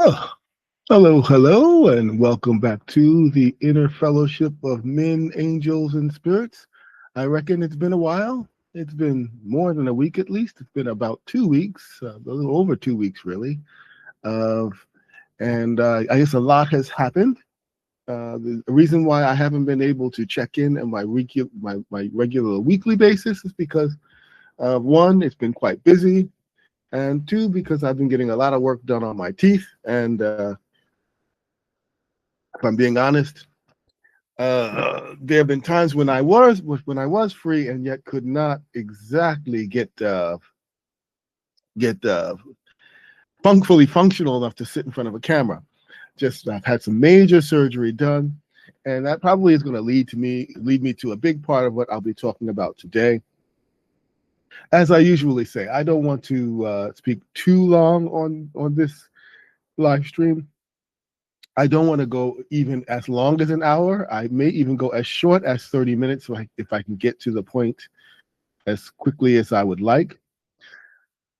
Oh, hello, and welcome back to the Inner Fellowship of Men, Angels, and Spirits. I reckon it's been a while. It's been more than a week at least. It's been about 2 weeks, a little over 2 weeks, really. Of I guess a lot has happened. The reason why I haven't been able to check in on my regular weekly basis is because one, it's been quite busy, and two, because I've been getting a lot of work done on my teeth, and if I'm being honest, there have been times when I was free and yet could not exactly get fully functional enough to sit in front of a camera. Just I've had some major surgery done, and that probably is going to lead me to a big part of what I'll be talking about today. As I usually say, I don't want to speak too long on this live stream. I don't want to go even as long as an hour. I may even go as short as 30 minutes if I can get to the point as quickly as I would like.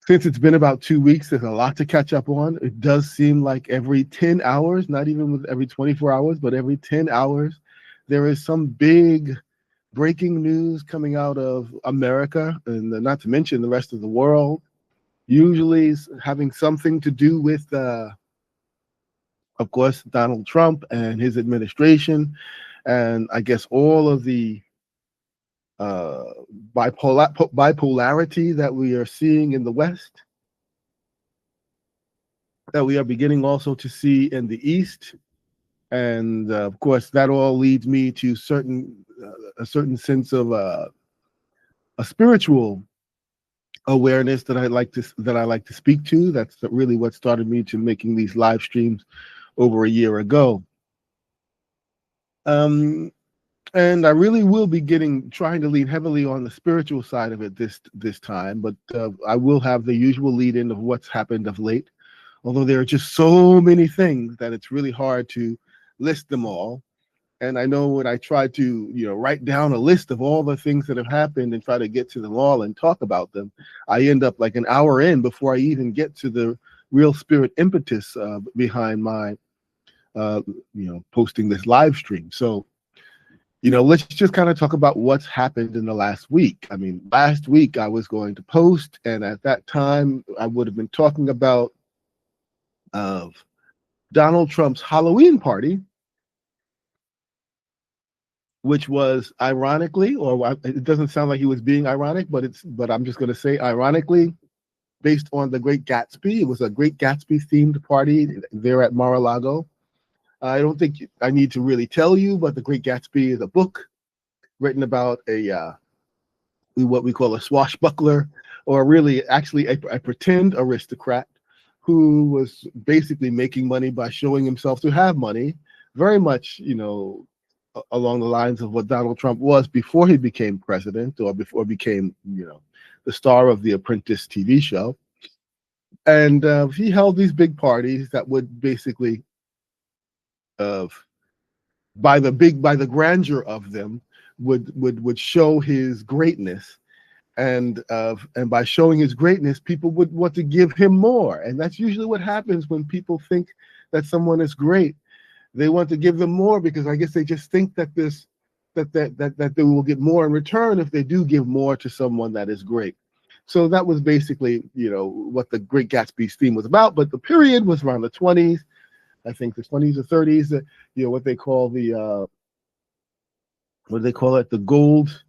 Since it's been about 2 weeks, there's a lot to catch up on. It does seem like every 10 hours, not even with every 24 hours, but every 10 hours, there is some big breaking news coming out of America, and not to mention the rest of the world, usually having something to do with of course, Donald Trump and his administration, and I guess all of the uh, bipolarity that we are seeing in the West, that we are beginning also to see in the East, and of course, that all leads me to a certain sense of a spiritual awareness that I like to speak to. That's really what started me to making these live streams over a year ago. Um, and I really will be trying to lean heavily on the spiritual side of it this time, but I will have the usual lead in of what's happened of late. Although there are just so many things that it's really hard to list them all. And I know when I try to, write down a list of all the things that have happened and try to get to them all and talk about them, I end up like an hour in before I even get to the real spirit impetus behind my, posting this live stream. So let's just kind of talk about what's happened in the last week. I mean, last week I was going to post, and at that time I would have been talking about uh, Donald Trump's Halloween party, which was ironically, or it doesn't sound like he was being ironic, but I'm just going to say ironically, based on the Great Gatsby. It was a Great Gatsby themed party there at Mar-a-Lago. I don't think I need to really tell you, but the Great Gatsby is a book written about what we call a swashbuckler, or really actually a pretend aristocrat who was basically making money by showing himself to have money, very much, along the lines of what Donald Trump was before he became president, or before he became, the star of the Apprentice TV show. And he held these big parties that would basically, uh, by the grandeur of them, would show his greatness, and by showing his greatness, people would want to give him more. And that's usually what happens when people think that someone is great. They want to give them more because I guess they just think that they will get more in return if they do give more to someone that is great. So that was basically, what the Great Gatsby's theme was about. But the period was around the 20s, I think the 20s or 30s. What they call what do they call it? The gold,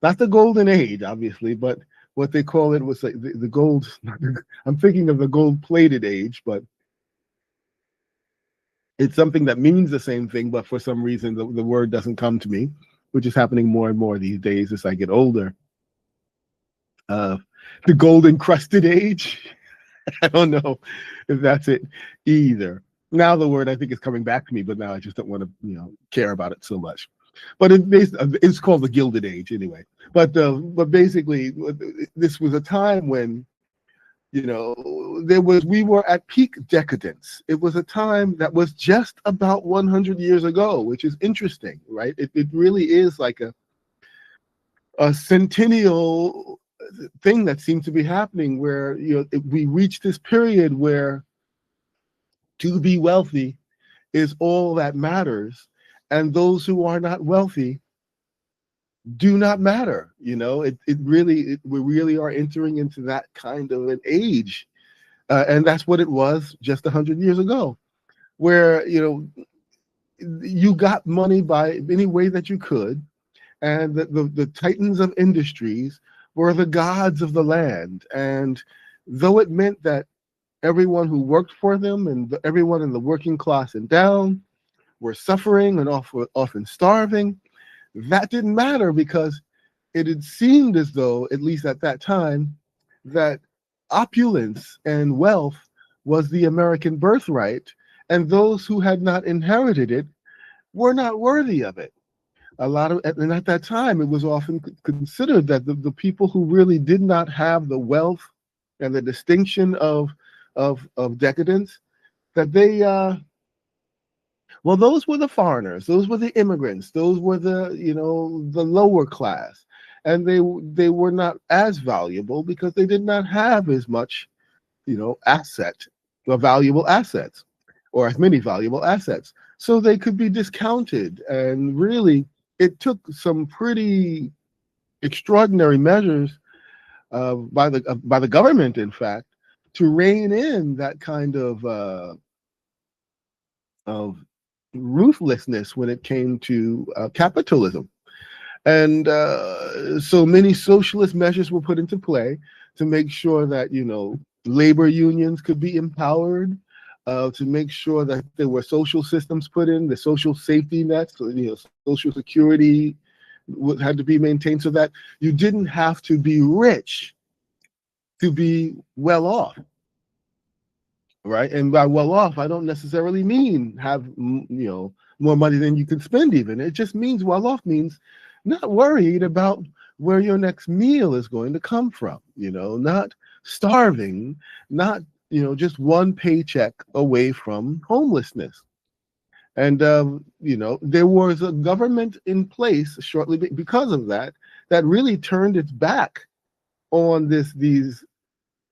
not the golden age, obviously, but what they call it was like the gold. I'm thinking of the gold plated age, but it's something that means the same thing, but for some reason the word doesn't come to me, which is happening more and more these days as I get older. Uh, the gold encrusted age. I don't know if that's it either. Now the word I think is coming back to me, but now I just don't want to care about it so much. But it's called the Gilded Age anyway. But basically, this was a time when we were at peak decadence. It was a time that was just about 100 years ago, which is interesting, right? It really is like a centennial thing that seems to be happening, where we reach this period where To be wealthy is all that matters, and those who are not wealthy do not matter. We really are entering into that kind of an age, and that's what it was just 100 years ago, where you got money by any way that you could, and the titans of industries were the gods of the land. And though it meant that everyone who worked for them and everyone in the working class and down were suffering and often starving, that didn't matter, because it had seemed as though, at least at that time, that opulence and wealth was the American birthright, and those who had not inherited it were not worthy of it. And at that time, it was often considered that the people who really did not have the wealth and the distinction of decadence, that those were the foreigners, those were the immigrants, those were the lower class, and they were not as valuable because they did not have as much, asset, or valuable assets, or as many valuable assets, so they could be discounted. And really, it took some pretty extraordinary measures by the government, in fact, to rein in that kind of ruthlessness when it came to capitalism. And so many socialist measures were put into play to make sure that labor unions could be empowered, to make sure that there were social systems put in, the social safety nets, so, social security had to be maintained, so that you didn't have to be rich to be well off. Right? And by well off, I don't necessarily mean have more money than you can spend. Even it just means well off means not worried about where your next meal is going to come from. Not starving, not just one paycheck away from homelessness. And there was a government in place shortly because of that, that really turned its back on these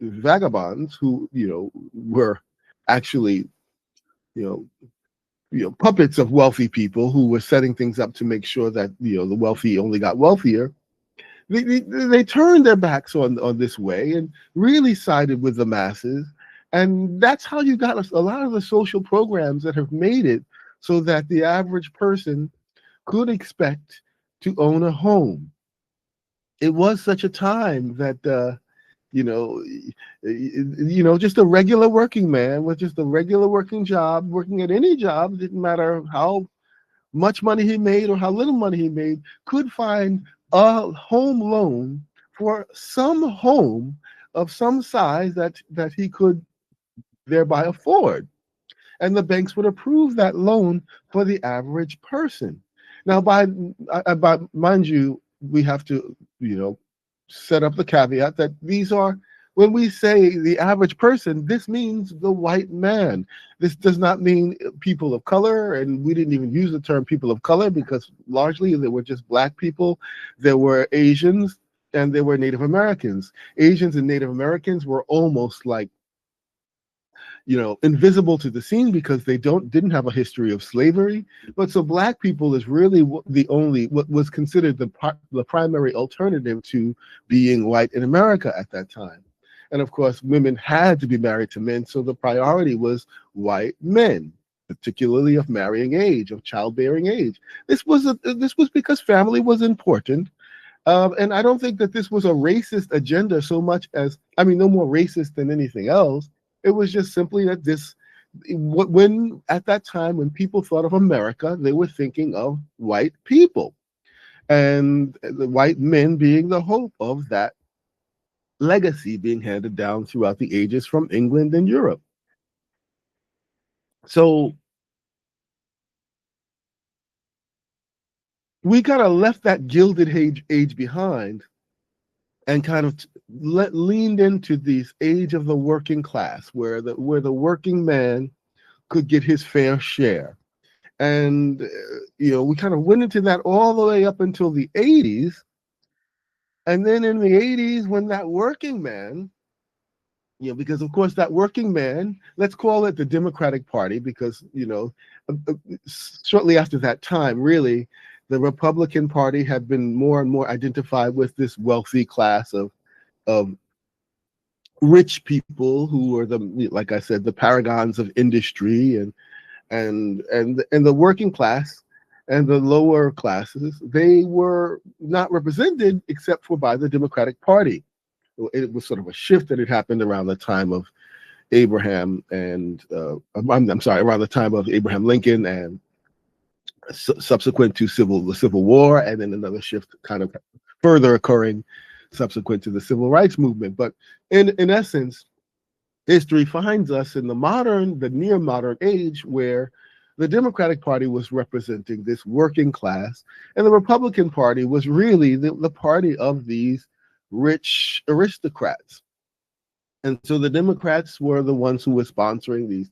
vagabonds who were actually you know puppets of wealthy people who were setting things up to make sure that the wealthy only got wealthier. They turned their backs on this way and really sided with the masses, and that's how you got a lot of the social programs that have made it so that the average person could expect to own a home. It was such a time that just a regular working man with just a regular working job, working at any job, didn't matter how much money he made or how little money he made, could find a home loan for some home of some size that he could thereby afford. And the banks would approve that loan for the average person. Now, by mind you, we have to, set up the caveat that these are, when we say the average person, this means the white man. This does not mean people of color, and we didn't even use the term people of color because largely they were just black people. There were Asians and there were Native Americans. Asians and Native Americans were almost like invisible to the scene because they didn't have a history of slavery. But so black people is really what was considered the primary alternative to being white in America at that time. And of course, women had to be married to men, so the priority was white men, particularly of marrying age, of childbearing age. This was because family was important. And I don't think that this was a racist agenda so much as, I mean, no more racist than anything else. It was just simply that when at that time, when people thought of America, they were thinking of white people and the white men being the hope of that legacy being handed down throughout the ages from England and Europe. So we kind of left that gilded age behind and kind of leaned into this age of the working class, where the working man could get his fair share. And we kind of went into that all the way up until the 80s. And then in the 80s, when that working man because of course that working man, let's call it the Democratic Party, because shortly after that time, really, the Republican Party had been more and more identified with this wealthy class of rich people who were the, like I said, the paragons of industry, and the working class and the lower classes. They were not represented except for by the Democratic Party. It was sort of a shift that had happened around the time of Abraham and I'm sorry, around the time of Abraham Lincoln, and subsequent to the Civil War, and then another shift kind of further occurring subsequent to the Civil Rights Movement. But in essence, history finds us in the near modern age, where the Democratic Party was representing this working class, and the Republican Party was really the party of these rich aristocrats. And so the Democrats were the ones who were sponsoring these,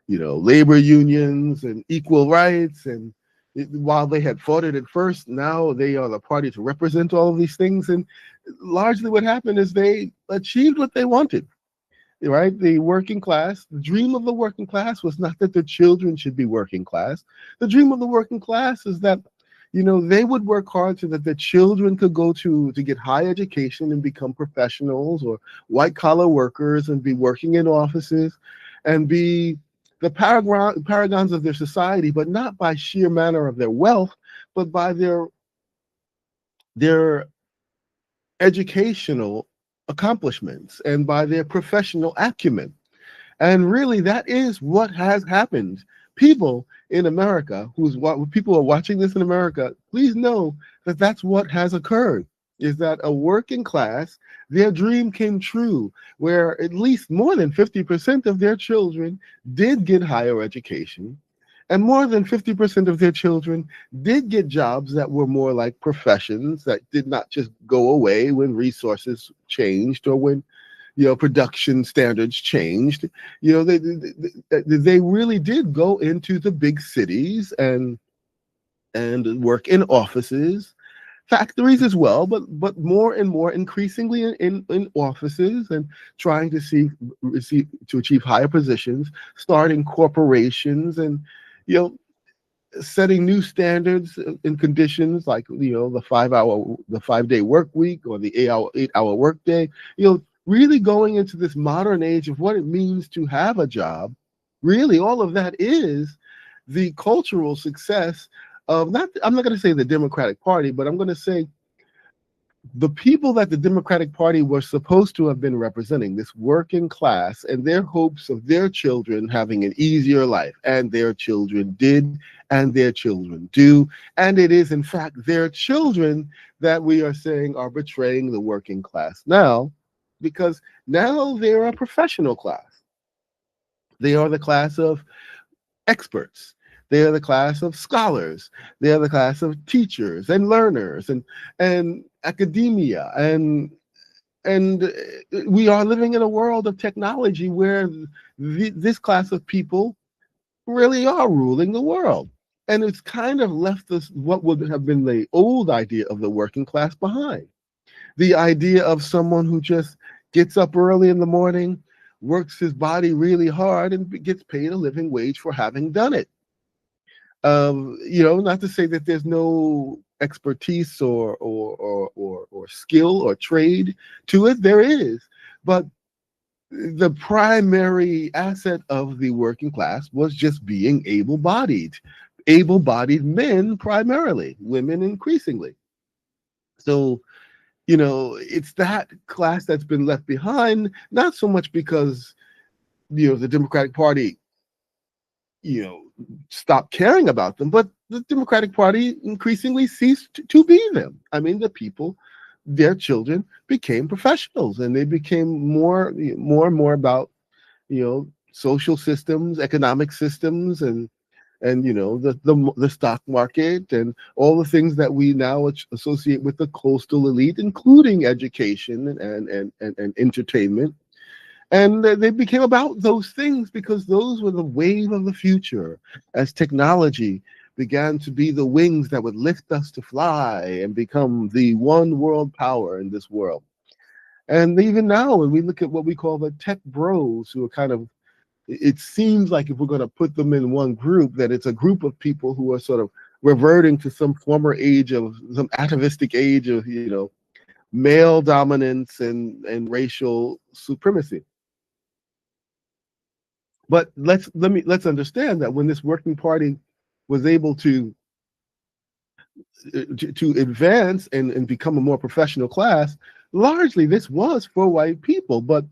labor unions and equal rights. And while they had fought it at first, now they are the party to represent all of these things. And largely what happened is they achieved what they wanted, right? The working class, the dream of the working class was not that their children should be working class. The dream of the working class is that, they would work hard so that their children could go to get high education and become professionals or white collar workers and be working in offices and be the paragons of their society, but not by sheer manner of their wealth, but by their educational accomplishments and by their professional acumen. And really, that is what has happened. People in America, people who are watching this in America, please know that that's what has occurred, is that a working class, their dream came true, where at least more than 50% of their children did get higher education, and more than 50% of their children did get jobs that were more like professions that did not just go away when resources changed or when production standards changed. They really did go into the big cities and work in offices, factories as well, but more and more increasingly in offices, and trying to achieve higher positions, starting corporations, and you know setting new standards and conditions, like the 5-day work week, or the 8-hour work day. Really going into this modern age of what it means to have a job. Really, all of that is the cultural success of, I'm not going to say the Democratic Party, but I'm going to say the people that the Democratic Party was supposed to have been representing, this working class, and their hopes of their children having an easier life. And their children did, and their children do. And it is, in fact, their children that we are saying are betraying the working class now, because now they're a professional class. They are the class of experts. They are the class of scholars. They are the class of teachers and learners and academia. And we are living in a world of technology where this class of people really are ruling the world. And it's kind of left us what would have been the old idea of the working class behind. The idea of someone who just gets up early in the morning, works his body really hard, and gets paid a living wage for having done it. Not to say that there's no expertise or skill or trade to it. There is, but the primary asset of the working class was just being able-bodied men primarily, women increasingly. So, it's that class that's been left behind, not so much because, the Democratic Party, stopped caring about them, but the Democratic Party increasingly ceased to be them. I mean, the people, their children became professionals, and they became more and more about, social systems, economic systems, and the stock market, and all the things that we now associate with the coastal elite, including education and entertainment. And they became about those things because those were the wave of the future, as technology began to be the wings that would lift us to fly and become the one world power in this world. And even now, when we look at what we call the tech bros, who are kind of, it seems like if we're going to put them in one group, that it's a group of people who are sort of reverting to some former age of some atavistic age of, male dominance and racial supremacy. But let's understand that when this working party was able to advance and become a more professional class, largely this was for white people. But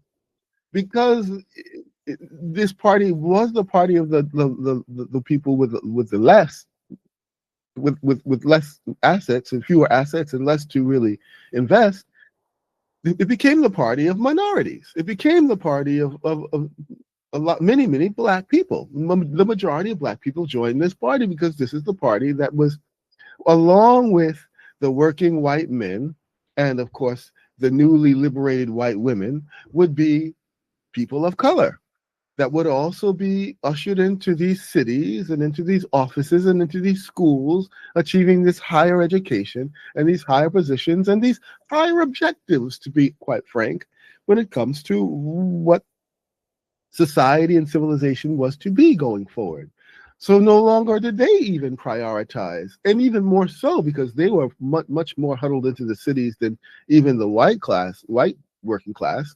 because this party was the party of the people with the less with less assets and fewer assets and less to really invest, it became the party of minorities. It became the party of many black people. The majority of black people joined this party because this is the party that was, along with the working white men and of course the newly liberated white women, would be people of color that would also be ushered into these cities and into these offices and into these schools, achieving this higher education and these higher positions and these higher objectives, to be quite frank, when it comes to what society and civilization was to be going forward. So no longer did they even prioritize, and even more so because they were much more huddled into the cities than even the white working class.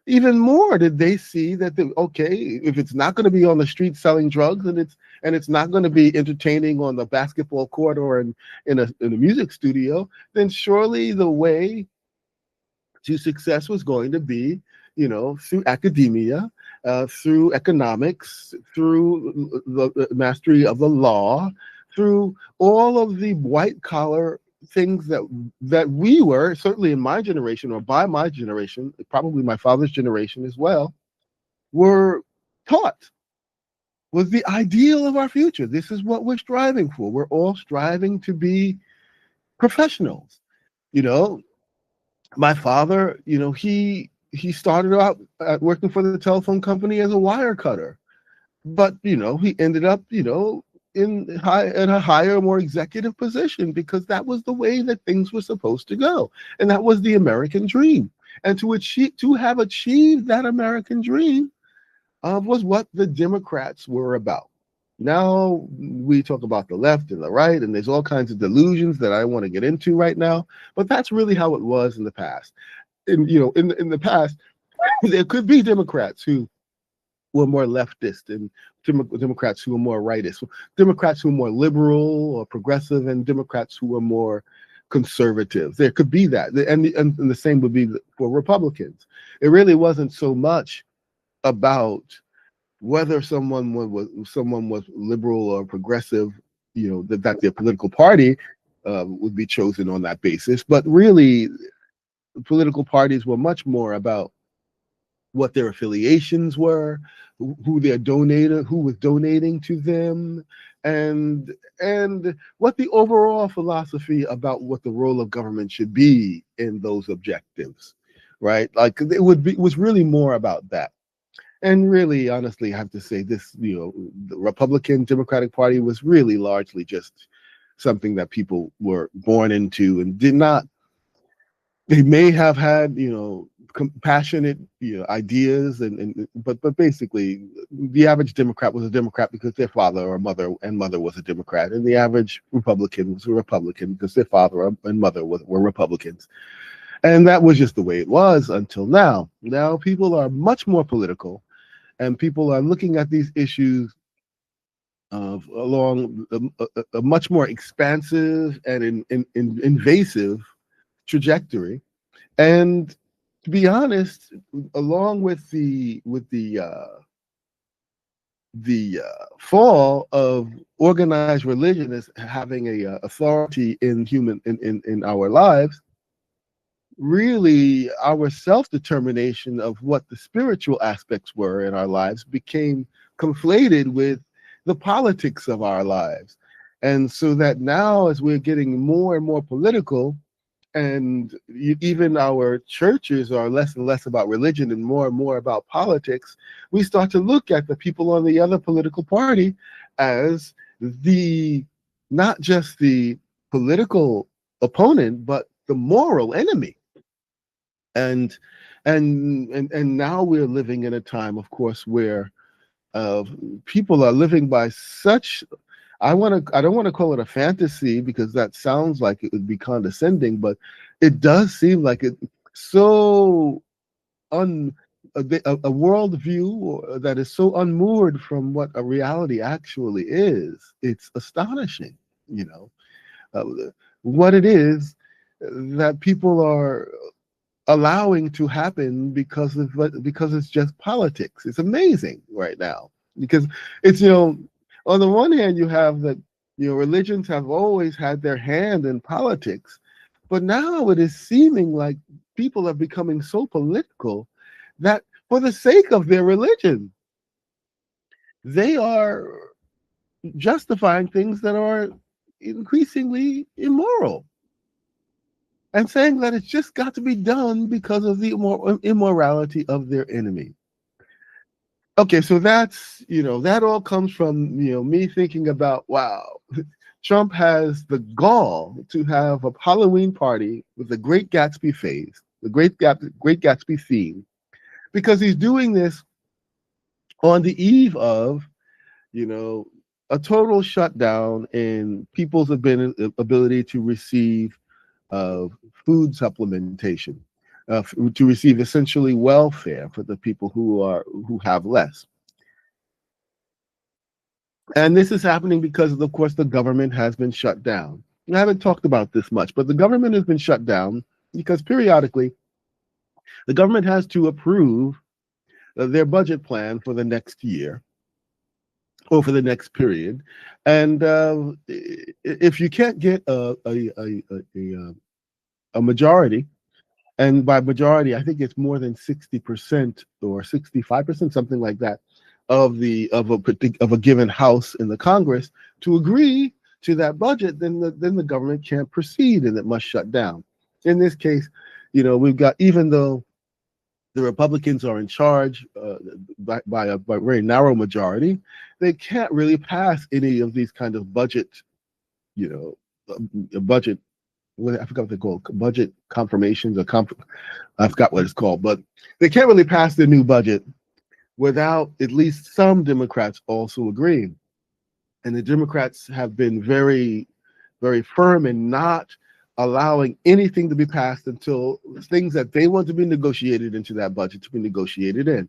Even more did they see that okay, if it's not going to be on the street selling drugs, and it's not going to be entertaining on the basketball court or in a music studio, then surely the way to success was going to be, through academia, through economics, through the mastery of the law, through all of the white collar things that we were, certainly in my generation or by my generation, probably my father's generation as well, were taught was the ideal of our future. This is what we're striving for. We're all striving to be professionals. You know, my father, he started out working for the telephone company as a wire cutter, but he ended up, in a higher, more executive position because that was the way that things were supposed to go, and that was the American dream. And to have achieved that American dream was what the Democrats were about. Now we talk about the left and the right, and there's all kinds of delusions that I want to get into right now. But that's really how it was in the past. And in the past, there could be Democrats who were more leftist and Democrats who were more rightist, Democrats who were more liberal or progressive, and Democrats who were more conservative. There could be that, and the same would be for Republicans. It really wasn't so much about whether someone was liberal or progressive, that their political party would be chosen on that basis. But really, political parties were much more about what their affiliations were, who who was donating to them, and what the overall philosophy about what the role of government should be in those objectives, right? Like it was really more about that. And really, honestly, I have to say this, the Republican Democratic Party was really largely just something that people were born into and did not, they may have had, compassionate, ideas but basically the average Democrat was a Democrat because their father or mother was a Democrat, and the average Republican was a Republican because their father and mother were Republicans. And that was just the way it was until now. Now people are much more political, and people are looking at these issues along a much more expansive and invasive trajectory. And to be honest, along with the fall of organized religion as having a authority in our lives, really our self-determination of what the spiritual aspects were in our lives became conflated with the politics of our lives. And so that now, as we're getting more and more political, and even our churches are less and less about religion and more about politics, we start to look at the people on the other political party as the not just the political opponent, but the moral enemy. and and now we're living in a time, of course, where uh, people are living by such, I don't want to call it a fantasy because that sounds like it would be condescending, but it does seem like it so un a worldview that is so unmoored from what a reality actually is. It's astonishing, you know, what it is that people are allowing to happen because it's just politics. It's amazing right now because it's, you know, on the one hand you have that, you know, religions have always had their hand in politics, but now it is seeming like people are becoming so political that for the sake of their religion they are justifying things that are increasingly immoral and saying that it's just got to be done because of the immorality of their enemy. Okay, so that's, you know, that all comes from, you know, me thinking about, wow, Trump has the gall to have a Halloween party with the Great Gatsby phase, the Great Gatsby theme, because he's doing this on the eve of, you know, a total shutdown in people's ability to receive uh, food supplementation, to receive essentially welfare for the people who have less. And this is happening because, of course, the government has been shut down. I haven't talked about this much, but the government has been shut down because periodically the government has to approve their budget plan for the next year or for the next period. And if you can't get a majority, and by majority, I think it's more than 60% or 65%, something like that, of a given house in the Congress to agree to that budget, then the government can't proceed and it must shut down. In this case, you know, we've got, even though the Republicans are in charge by a very narrow majority, they can't really pass any of these kind of budget, you know, budget. I forgot what they call budget confirmations or I forgot what it's called, but they can't really pass the new budget without at least some Democrats also agreeing. And the Democrats have been very, very firm in not allowing anything to be passed until things that they want to be negotiated into that budget to be negotiated in.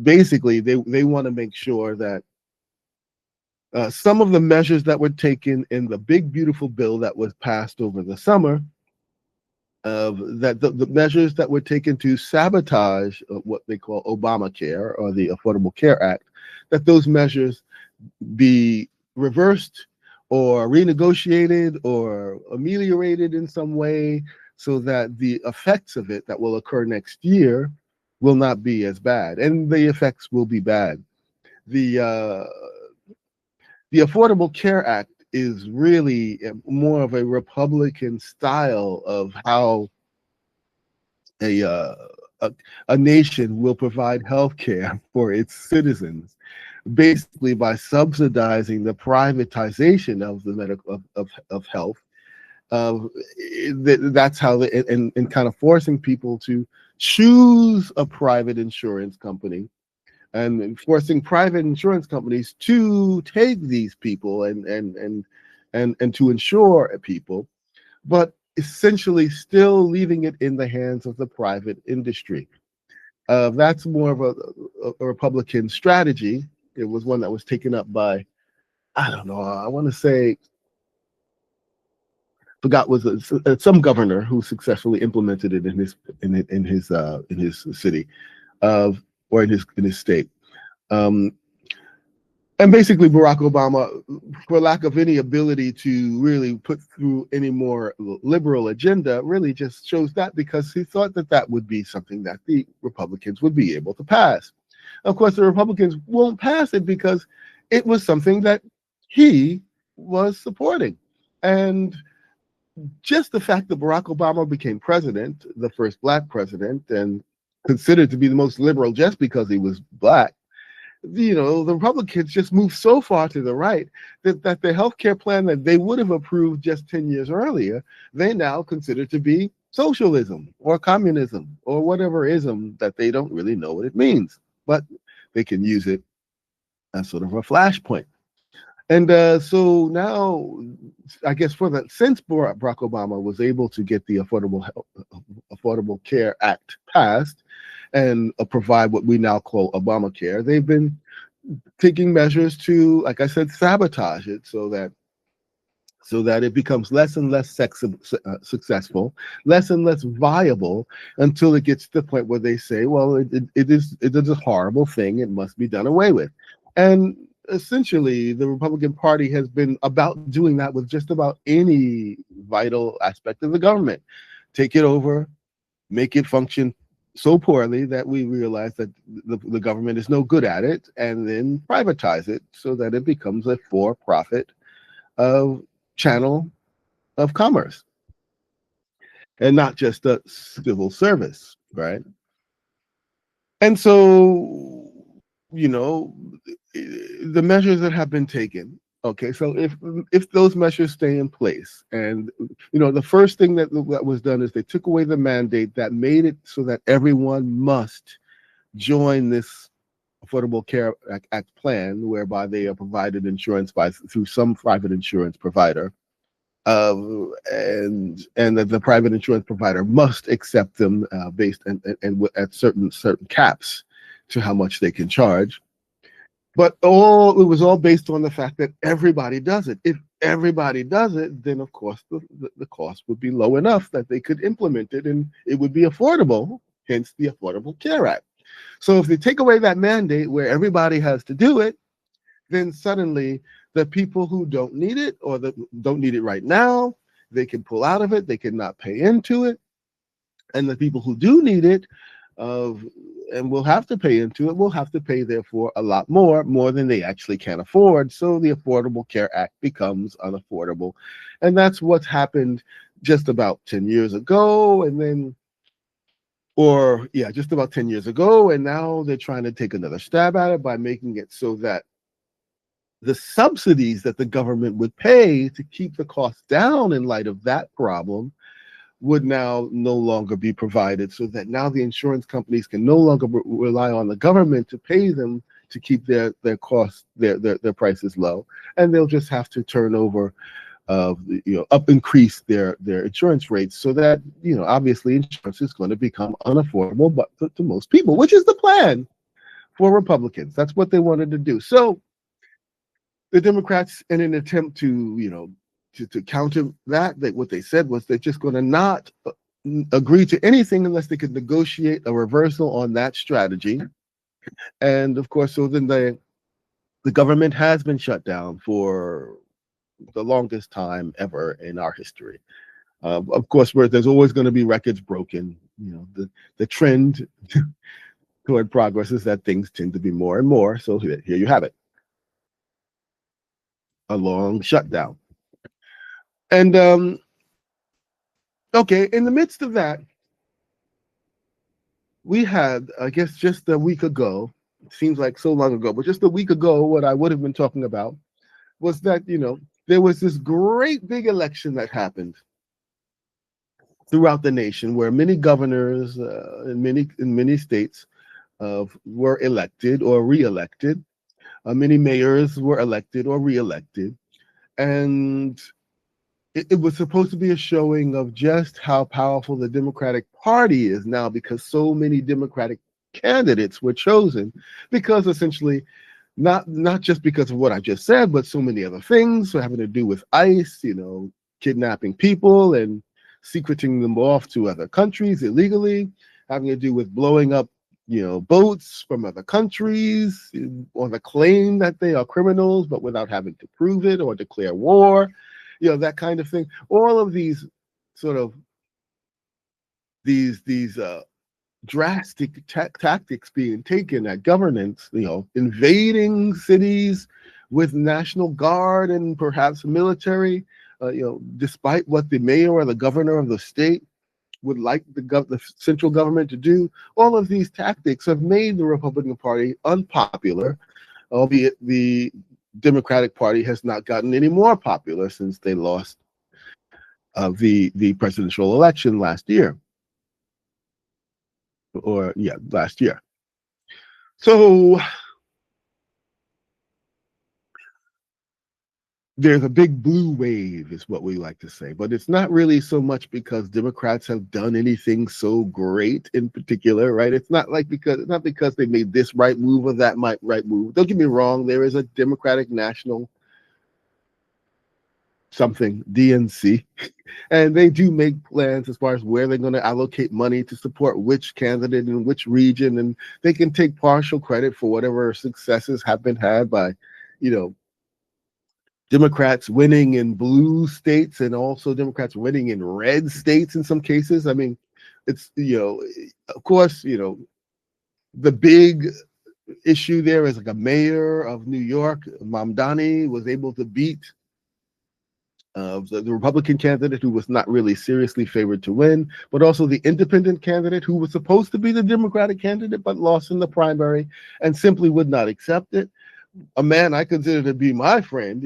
Basically, they want to make sure that some of the measures that were taken in the big, beautiful bill that was passed over the summer, that the measures that were taken to sabotage what they call Obamacare or the Affordable Care Act, that those measures be reversed or renegotiated or ameliorated in some way so that the effects of it that will occur next year will not be as bad. And the effects will be bad. The Affordable Care Act is really more of a Republican style of how a, uh, a nation will provide health care for its citizens, basically by subsidizing the privatization of the of health. That's how and kind of forcing people to choose a private insurance company and forcing private insurance companies to take these people and to insure people, but essentially still leaving it in the hands of the private industry. That's more of a Republican strategy. It was one that was taken up by, I don't know, I want to say, forgot, was some governor who successfully implemented it in his city, or in his state. Um, and basically Barack Obama, for lack of any ability to really put through any more liberal agenda, really just chose that because he thought that that would be something that the Republicans would be able to pass. Of course, the Republicans won't pass it because it was something that he was supporting. And just the fact that Barack Obama became president, the first black president, and considered to be the most liberal just because he was black, you know, the Republicans just moved so far to the right that the health care plan that they would have approved just 10 years earlier, they now consider to be socialism or communism or whatever ism that they don't really know what it means, but they can use it as sort of a flashpoint. And so now, I guess for the since Barack Obama was able to get the Affordable Care Act passed and provide what we now call Obamacare, they've been taking measures to, like I said, sabotage it so that it becomes less and less successful, less and less viable until it gets to the point where they say, well, it is a horrible thing. It must be done away with. And essentially, the Republican Party has been about doing that with just about any vital aspect of the government. Take it over, make it function so poorly that we realize that the government is no good at it, and then privatize it so that it becomes a for-profit uh, channel of commerce and not just a civil service, right? And so, you know, the measures that have been taken. Okay, so if those measures stay in place, and the first thing that was done is they took away the mandate that made it so that everyone must join this Affordable Care Act plan, whereby they are provided insurance through some private insurance provider, and that the private insurance provider must accept them based and at certain caps to how much they can charge. But it was all based on the fact that everybody does it. If everybody does it, then of course the cost would be low enough that they could implement it and it would be affordable, hence the Affordable Care Act. So if they take away that mandate where everybody has to do it, then suddenly the people who don't need it or that don't need it right now, they can pull out of it, they cannot pay into it. And the people who do need it uh, and will have to pay into it will have to pay, therefore, a lot more than they actually can afford. So the Affordable Care Act becomes unaffordable. And that's what's happened just about 10 years ago. And then just about 10 years ago. And now they're trying to take another stab at it by making it so that the subsidies that the government would pay to keep the costs down in light of that problem would now no longer be provided, so that now the insurance companies can no longer rely on the government to pay them to keep their costs, their prices low, and they'll just have to turn over increase their insurance rates, so that obviously insurance is going to become unaffordable but to most people, which is the plan for Republicans. That's what they wanted to do. So the Democrats, in an attempt to counter that, what they said was they're just going to not agree to anything unless they could negotiate a reversal on that strategy. And of course, so then the government has been shut down for the longest time ever in our history. Of course, where there's always going to be records broken. The trend toward progress is that things tend to be more and more. So here you have it, a long shutdown. And okay, in the midst of that, we had, I guess, just a week ago, it seems like so long ago, but just a week ago, what I would have been talking about was that, there was this great big election that happened throughout the nation where many governors in many states were elected or reelected. Many mayors were elected or reelected. And it was supposed to be a showing of just how powerful the Democratic Party is now, because so many Democratic candidates were chosen, because essentially not just because of what I just said, but so many other things having to do with ICE, kidnapping people and secreting them off to other countries illegally, having to do with blowing up boats from other countries on the claim that they are criminals, but without having to prove it or declare war. That kind of thing. All of these sort of these drastic tactics being taken at governance, invading cities with National Guard and perhaps military, despite what the mayor or the governor of the state would like the central government to do. All of these tactics have made the Republican Party unpopular, albeit the Democratic Party has not gotten any more popular since they lost of the presidential election last year, or yeah, last year. So there's a big blue wave, is what we like to say, but it's not really so much because Democrats have done anything so great in particular, right? It's not because they made this right move or that right move. Don't get me wrong, there is a Democratic National something DNC, and they do make plans as far as where they're going to allocate money to support which candidate in which region, and they can take partial credit for whatever successes have been had by, you know, Democrats winning in blue states and also Democrats winning in red states in some cases. I mean, it's, of course, the big issue there is like a mayor of New York, Mamdani, was able to beat the Republican candidate who was not really seriously favored to win, but also the independent candidate who was supposed to be the Democratic candidate but lost in the primary and simply would not accept it. A man I consider to be my friend,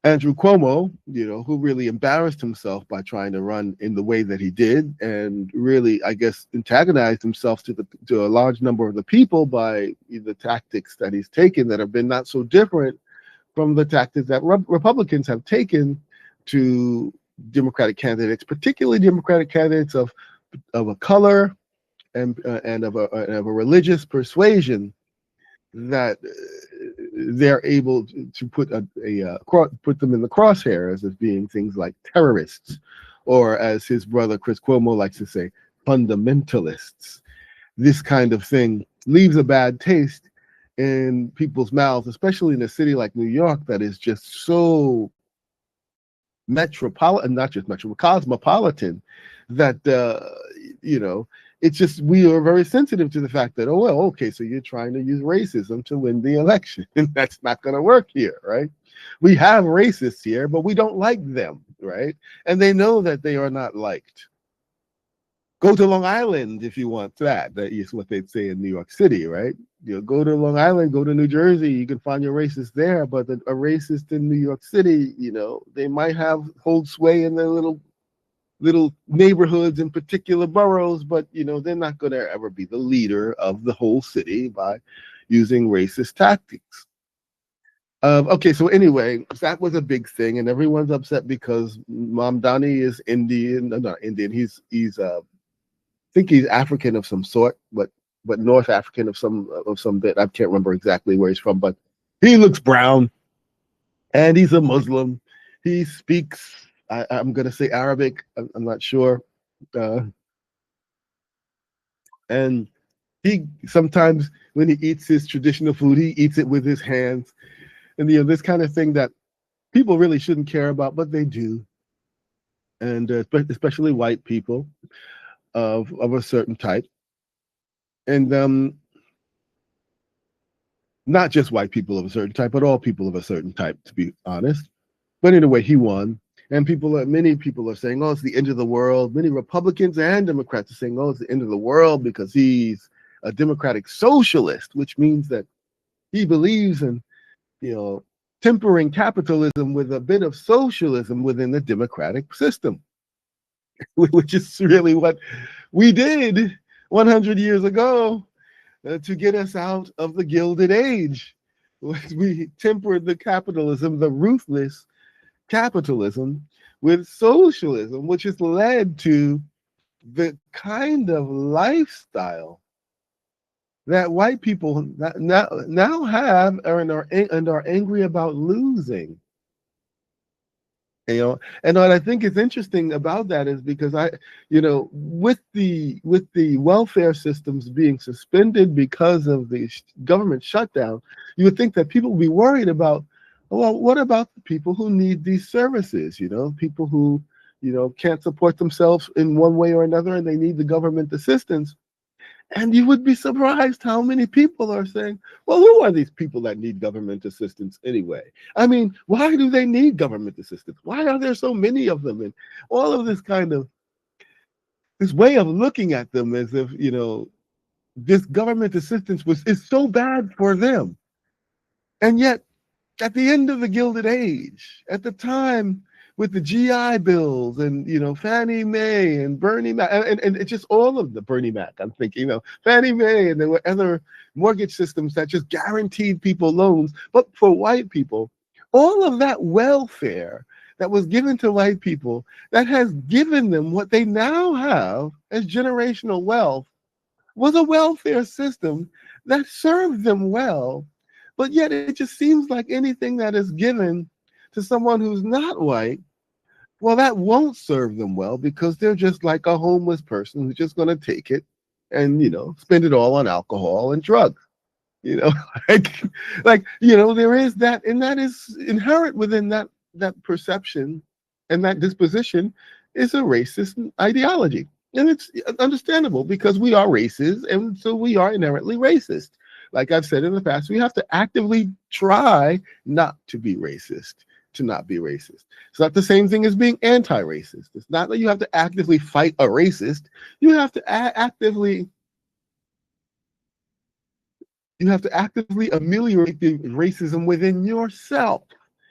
Andrew Cuomo, who really embarrassed himself by trying to run in the way that he did, and really, I guess, antagonized himself to a large number of the people by the tactics that he's taken that have been not so different from the tactics that Republicans have taken to Democratic candidates, particularly Democratic candidates of a color and of a religious persuasion, that they're able to put put them in the crosshairs as being things like terrorists, or as his brother Chris Cuomo likes to say, fundamentalists. This kind of thing leaves a bad taste in people's mouths, especially in a city like New York that is just so metropolitan, not just metropolitan, cosmopolitan, that it's just, we are very sensitive to the fact that, oh well, okay, so you're trying to use racism to win the election, and that's not going to work here, right? We have racists here, but we don't like them, right? And they know that they are not liked. Go to Long Island if you want that. That is what they'd say in New York City, right? Go to Long Island, go to New Jersey, you can find your racist there, but a racist in New York City, they might hold sway in their little neighborhoods in particular boroughs, but they're not going to ever be the leader of the whole city by using racist tactics. Okay, so anyway, that was a big thing, and everyone's upset because Mamdani is Indian, not Indian. He's think he's African of some sort, but North African of some bit. I can't remember exactly where he's from, but he looks brown, and he's a Muslim. He speaks, I'm going to say Arabic. I'm not sure, and he sometimes when he eats his traditional food, he eats it with his hands, and this kind of thing that people really shouldn't care about, but they do, and especially white people of a certain type. And not just white people of a certain type, but all people of a certain type, to be honest. But anyway, he won. And many people are saying, oh, it's the end of the world. Many Republicans and Democrats are saying, oh, it's the end of the world because he's a democratic socialist, which means that he believes in, tempering capitalism with a bit of socialism within the democratic system, which is really what we did 100 years ago to get us out of the Gilded Age. We tempered the capitalism, the ruthless capitalism, with socialism, which has led to the kind of lifestyle that white people now have and are angry about losing. And what I think is interesting about that is because with the welfare systems being suspended because of the government shutdown, you would think that people would be worried about, well, what about the people who need these services? People who can't support themselves in one way or another, and they need the government assistance. And you would be surprised how many people are saying, well, who are these people that need government assistance anyway? I mean, why do they need government assistance? Why are there so many of them? And all of this way of looking at them as if, this government assistance is so bad for them. And yet, at the end of the Gilded Age, at the time with the GI bills and Fannie Mae and Bernie Mac and it's just all of the Bernie Mac. I'm thinking, Fannie Mae, and there were other mortgage systems that just guaranteed people loans. But for white people, all of that welfare that was given to white people that has given them what they now have as generational wealth was a welfare system that served them well. But yet it just seems like anything that is given to someone who's not white, well, that won't serve them well because they're just like a homeless person who's just going to take it and, spend it all on alcohol and drugs. You know, like, there is that, and that is inherent within that perception and that disposition is a racist ideology. And it's understandable because we are racist, and so we are inherently racist. Like I've said in the past, we have to actively try not to be racist, to not be racist. It's not the same thing as being anti-racist. It's not that you have to actively fight a racist. You have to actively ameliorate the racism within yourself.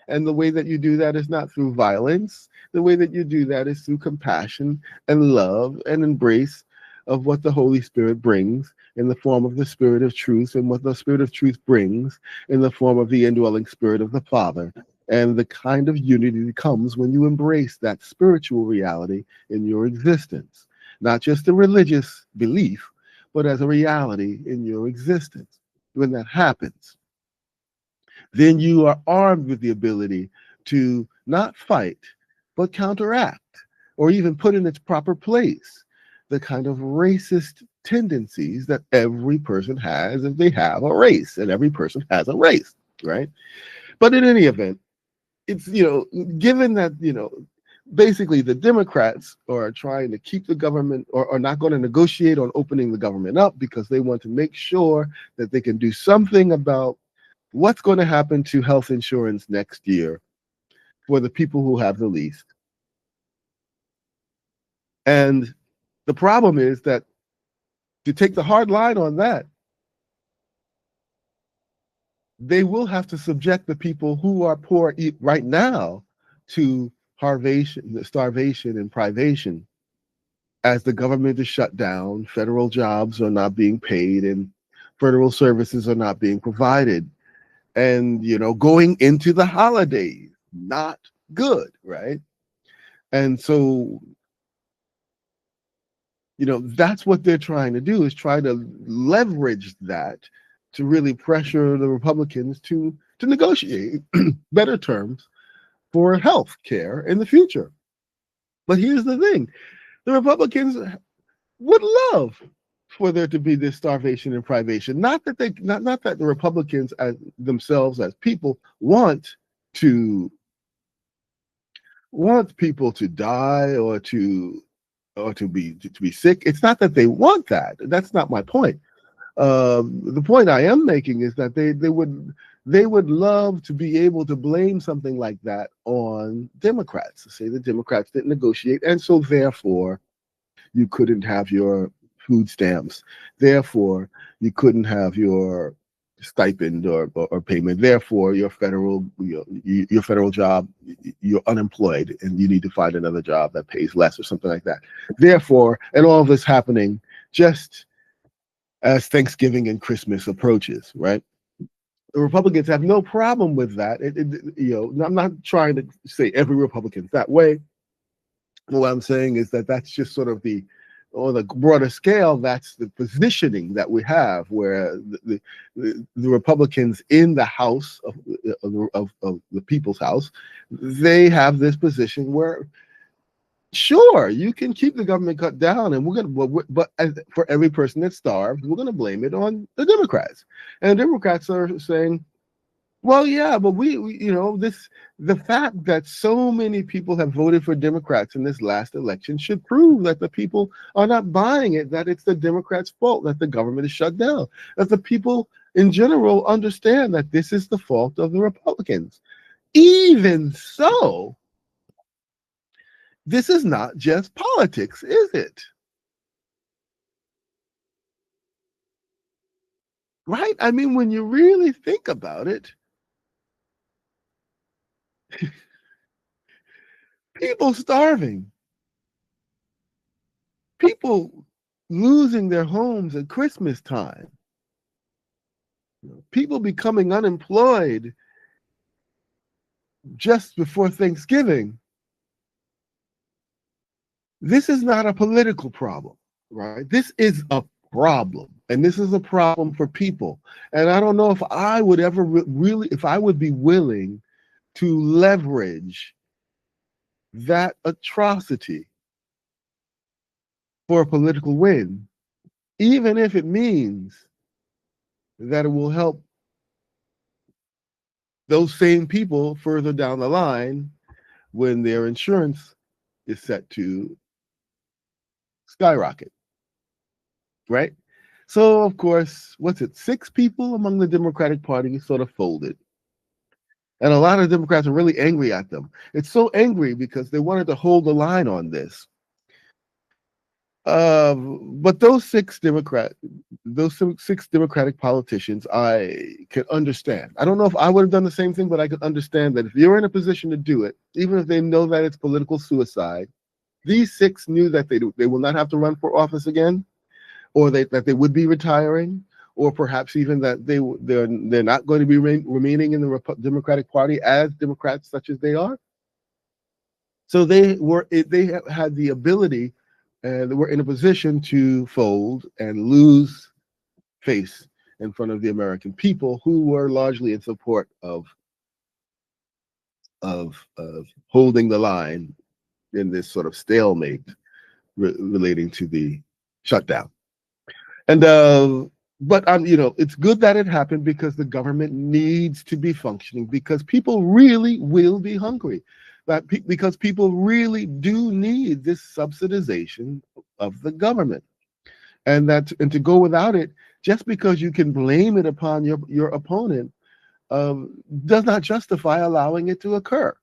And the way that you do that is not through violence. The way that you do that is through compassion and love and embrace of what the Holy Spirit brings in the form of the Spirit of truth, and what the Spirit of truth brings in the form of the indwelling Spirit of the Father. And the kind of unity that comes when you embrace that spiritual reality in your existence, not just a religious belief, but as a reality in your existence. When that happens, then you are armed with the ability to not fight, but counteract, or even put in its proper place the kind of racist tendencies that every person has if they have a race, and every person has a race, right? But in any event, it's, given that, basically the Democrats are trying to keep the government, or are not going to negotiate on opening the government up because they want to make sure that they can do something about what's going to happen to health insurance next year for the people who have the least. And the problem is that to take the hard line on that, they will have to subject the people who are poor right now to starvation and privation, as the government is shut down, federal jobs are not being paid, and federal services are not being provided. And, going into the holidays, not good, right? And so, that's what they're trying to do, is try to leverage that to really pressure the Republicans to negotiate better terms for health care in the future. But here's the thing, the Republicans would love for there to be this starvation and privation. Not that not that the Republicans as themselves as people want people to die or to be sick. It's not that they want that. That's not my point. The point I am making is that they would love to be able to blame something like that on Democrats, to say the Democrats didn't negotiate, and so therefore you couldn't have your food stamps. Therefore, you couldn't have your stipend or payment. Therefore, your federal job, you're unemployed and you need to find another job that pays less or something like that. Therefore, and all this happening just as Thanksgiving and Christmas approaches, right? The Republicans have no problem with that. I'm not trying to say every Republican's that way. What I'm saying is that that's just sort of on the broader scale, that's the positioning that we have, where the Republicans in the House of the People's House, they have this position where, sure, you can keep the government cut down, and but for every person that starves, we're going to blame it on the Democrats. And the Democrats are saying, well, yeah, but the fact that so many people have voted for Democrats in this last election should prove that the people are not buying it, that it's the Democrats' fault that the government is shut down, that the people in general understand that this is the fault of the Republicans. Even so, this is not just politics, is it? Right? I mean, when you really think about it, People starving, people losing their homes at Christmas time, people becoming unemployed just before Thanksgiving. This is not a political problem, right? This is a problem. And this is a problem for people. And I don't know if I would ever really, if I would be willing to leverage that atrocity for a political win, even if it means that it will help those same people further down the line when their insurance is set to skyrocket, right? So, of course, what's it? 6 people among the Democratic Party sort of folded. And a lot of Democrats are really angry at them. It's so angry because they wanted to hold the line on this. But those six Democratic politicians, I can understand. I don't know if I would have done the same thing, but I could understand that if you're in a position to do it, even if they know that it's political suicide, these 6 knew that they will not have to run for office again, or that they would be retiring, or perhaps even that they're not going to be remaining in the Democratic Party as Democrats such as they are. So they had the ability, and they were in a position to fold and lose face in front of the American people, who were largely in support of holding the line in this sort of stalemate relating to the shutdown. And but it's good that it happened because the government needs to be functioning, because people really will be hungry. Because people really do need this subsidization of the government, and to go without it just because you can blame it upon your opponent does not justify allowing it to occur.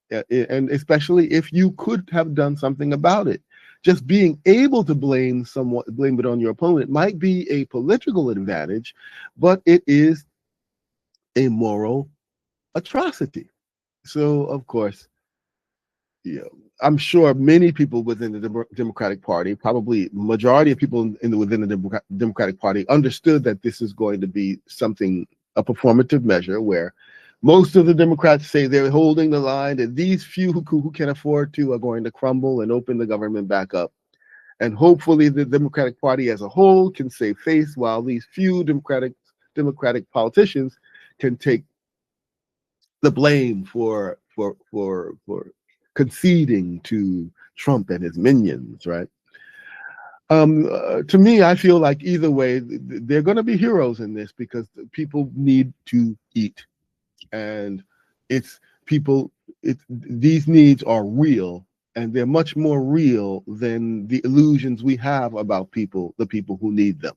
And especially if you could have done something about it. Just being able to blame it on your opponent might be a political advantage, but it is a moral atrocity. So, of course, you know, I'm sure many people within the Democratic Party, probably majority of people within the Democratic Party, understood that this is going to be a performative measure where most of the Democrats say they're holding the line, that these few who can afford to are going to crumble and open the government back up. And hopefully the Democratic Party as a whole can save face, while these few Democratic politicians can take the blame for conceding to Trump and his minions, right? To me, I feel like either way, they're going to be heroes in this, because people need to eat, and it's people. These needs are real, and they're much more real than the illusions we have about the people who need them.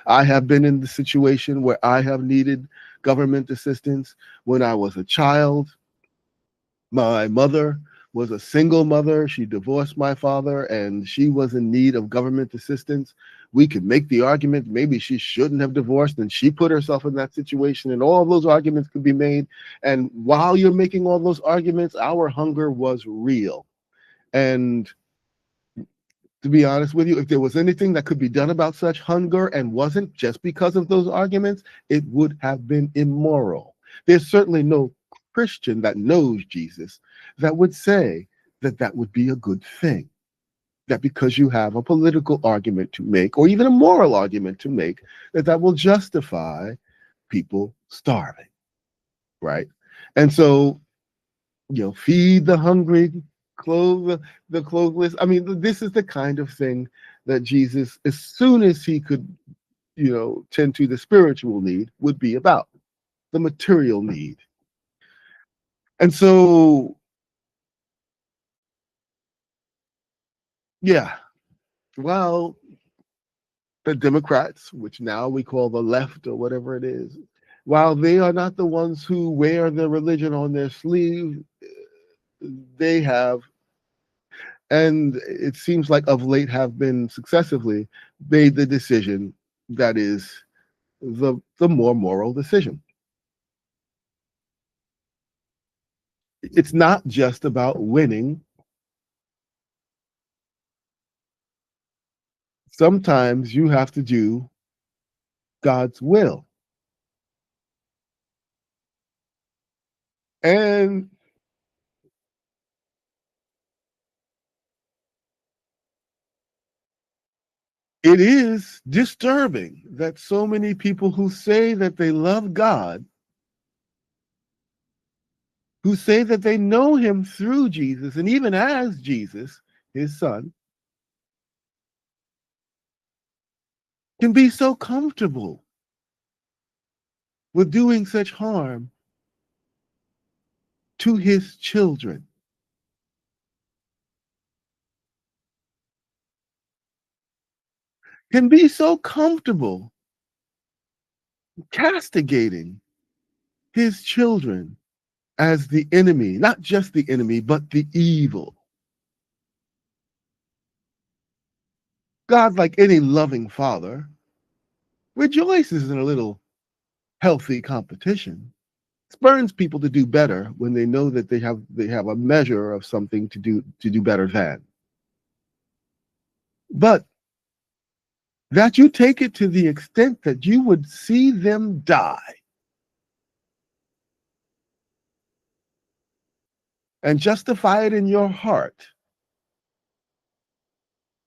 I have been in the situation where I have needed government assistance when I was a child. My mother was a single mother. She divorced my father, and she was in need of government assistance. We could make the argument maybe she shouldn't have divorced, and she put herself in that situation, and all those arguments could be made. And while you're making all those arguments, our hunger was real. And to be honest with you, if there was anything that could be done about such hunger and wasn't just because of those arguments, it would have been immoral. There's certainly no Christian that knows Jesus that would say that that would be a good thing. That because you have a political argument to make, or even a moral argument to make, that will justify people starving, right? And so, feed the hungry, clothe the clothless. I mean, this is the kind of thing that Jesus, as soon as he could, tend to the spiritual need, would be about the material need. And so, yeah, well, the Democrats, which now we call the left or whatever it is, while they are not the ones who wear their religion on their sleeve, they have, and it seems like of late have been successively, made the decision that is the more moral decision. It's not just about winning. Sometimes you have to do God's will. And it is disturbing that so many people who say that they love God, who say that they know him through Jesus and even as Jesus, his son, can be so comfortable with doing such harm to his children, can be so comfortable castigating his children as the enemy, not just the enemy, but the evil. God, like any loving father, rejoices in a little healthy competition, spurns people to do better when they know that they have a measure of something to do better than. But that you take it to the extent that you would see them die and justify it in your heart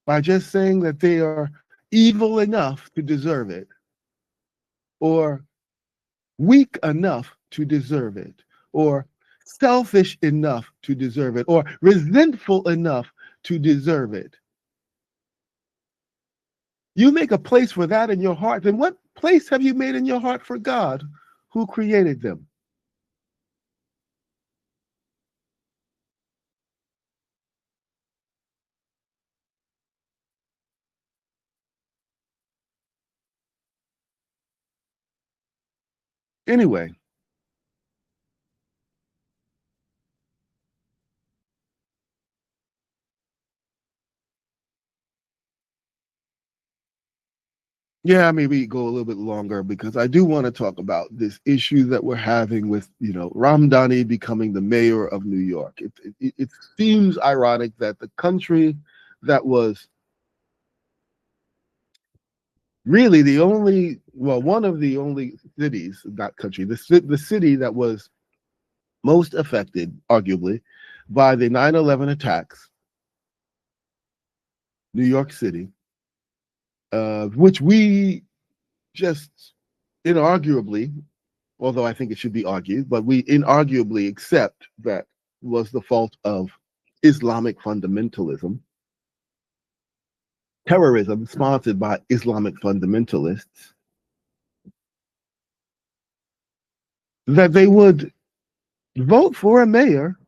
by just saying that they are evil enough to deserve it, or weak enough to deserve it, or selfish enough to deserve it, or resentful enough to deserve it. You make a place for that in your heart, then what place have you made in your heart for God who created them? Anyway, yeah, maybe go a little bit longer because I do want to talk about this issue that we're having with, Ramdani becoming the mayor of New York. It seems ironic that the country that was really one of the only cities, not country, the city that was most affected, arguably, by the 9/11 attacks, New York City, which we just inarguably, although I think it should be argued, but we inarguably accept that was the fault of Islamic fundamentalism, terrorism sponsored by Islamic fundamentalists, that they would vote for a mayor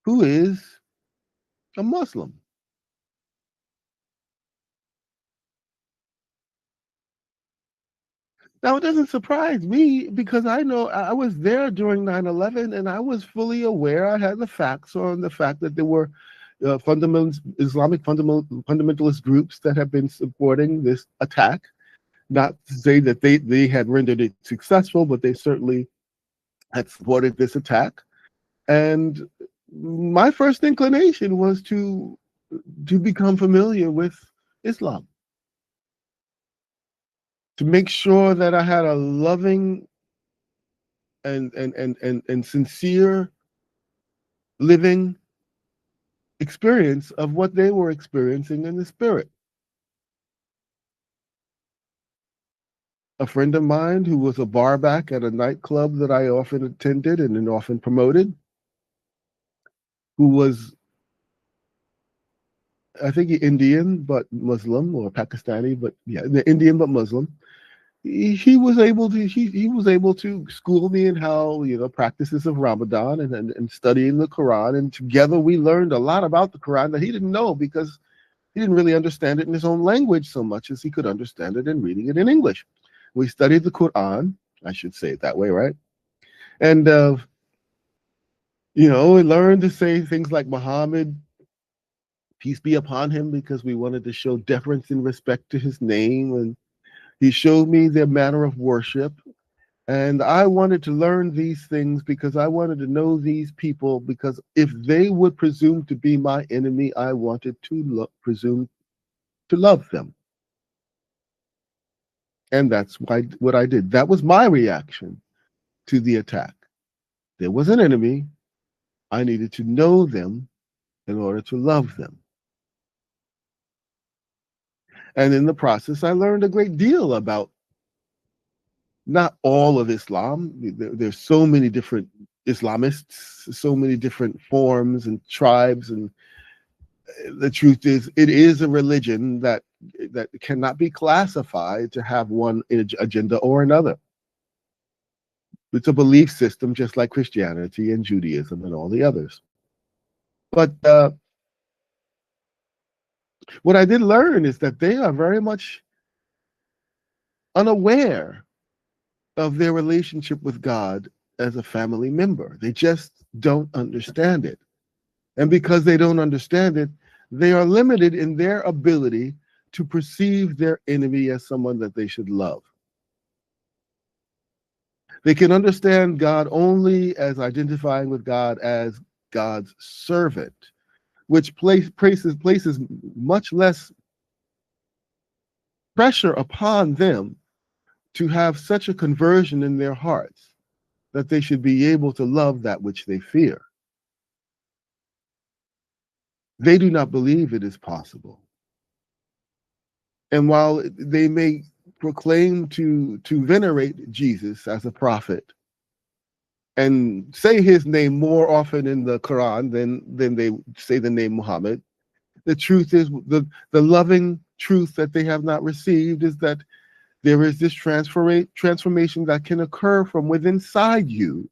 who is a Muslim. Now, it doesn't surprise me because I know I was there during 9/11 and I was fully aware. I had the facts on the fact that there were Islamic fundamentalist groups that have been supporting this attack. Not to say that they had rendered it successful, but they certainly had supported this attack. And my first inclination was to become familiar with Islam, to make sure that I had a loving and sincere living experience of what they were experiencing in the spirit. A friend of mine who was a barback at a nightclub that I often attended and often promoted, who was, I think, Indian but Muslim, or Pakistani, but yeah, the Indian but Muslim. He was able to school me in how, practices of Ramadan and studying the Quran, and together we learned a lot about the Quran that he didn't know because he didn't really understand it in his own language so much as he could understand it in reading it in English. We studied the Quran, I should say it that way, right? And we learned to say things like Muhammad, peace be upon him, because we wanted to show deference and respect to his name. And he showed me their manner of worship. And I wanted to learn these things because I wanted to know these people, because if they would presume to be my enemy, I wanted to presume to love them. And that's what I did. That was my reaction to the attack. There was an enemy. I needed to know them in order to love them. And in the process, I learned a great deal about not all of Islam. There's so many different Islamists, so many different forms and tribes, and the truth is, it is a religion that cannot be classified to have one agenda or another. It's a belief system, just like Christianity and Judaism and all the others. But what I did learn is that they are very much unaware of their relationship with God as a family member. They just don't understand it. And because they don't understand it, they are limited in their ability to perceive their enemy as someone that they should love. They can understand God only as identifying with God as God's servant, which places much less pressure upon them to have such a conversion in their hearts that they should be able to love that which they fear. They do not believe it is possible. And while they may proclaim to venerate Jesus as a prophet and say his name more often in the Quran than they say the name Muhammad, the truth is, the loving truth that they have not received is that there is this transformation that can occur from within inside you,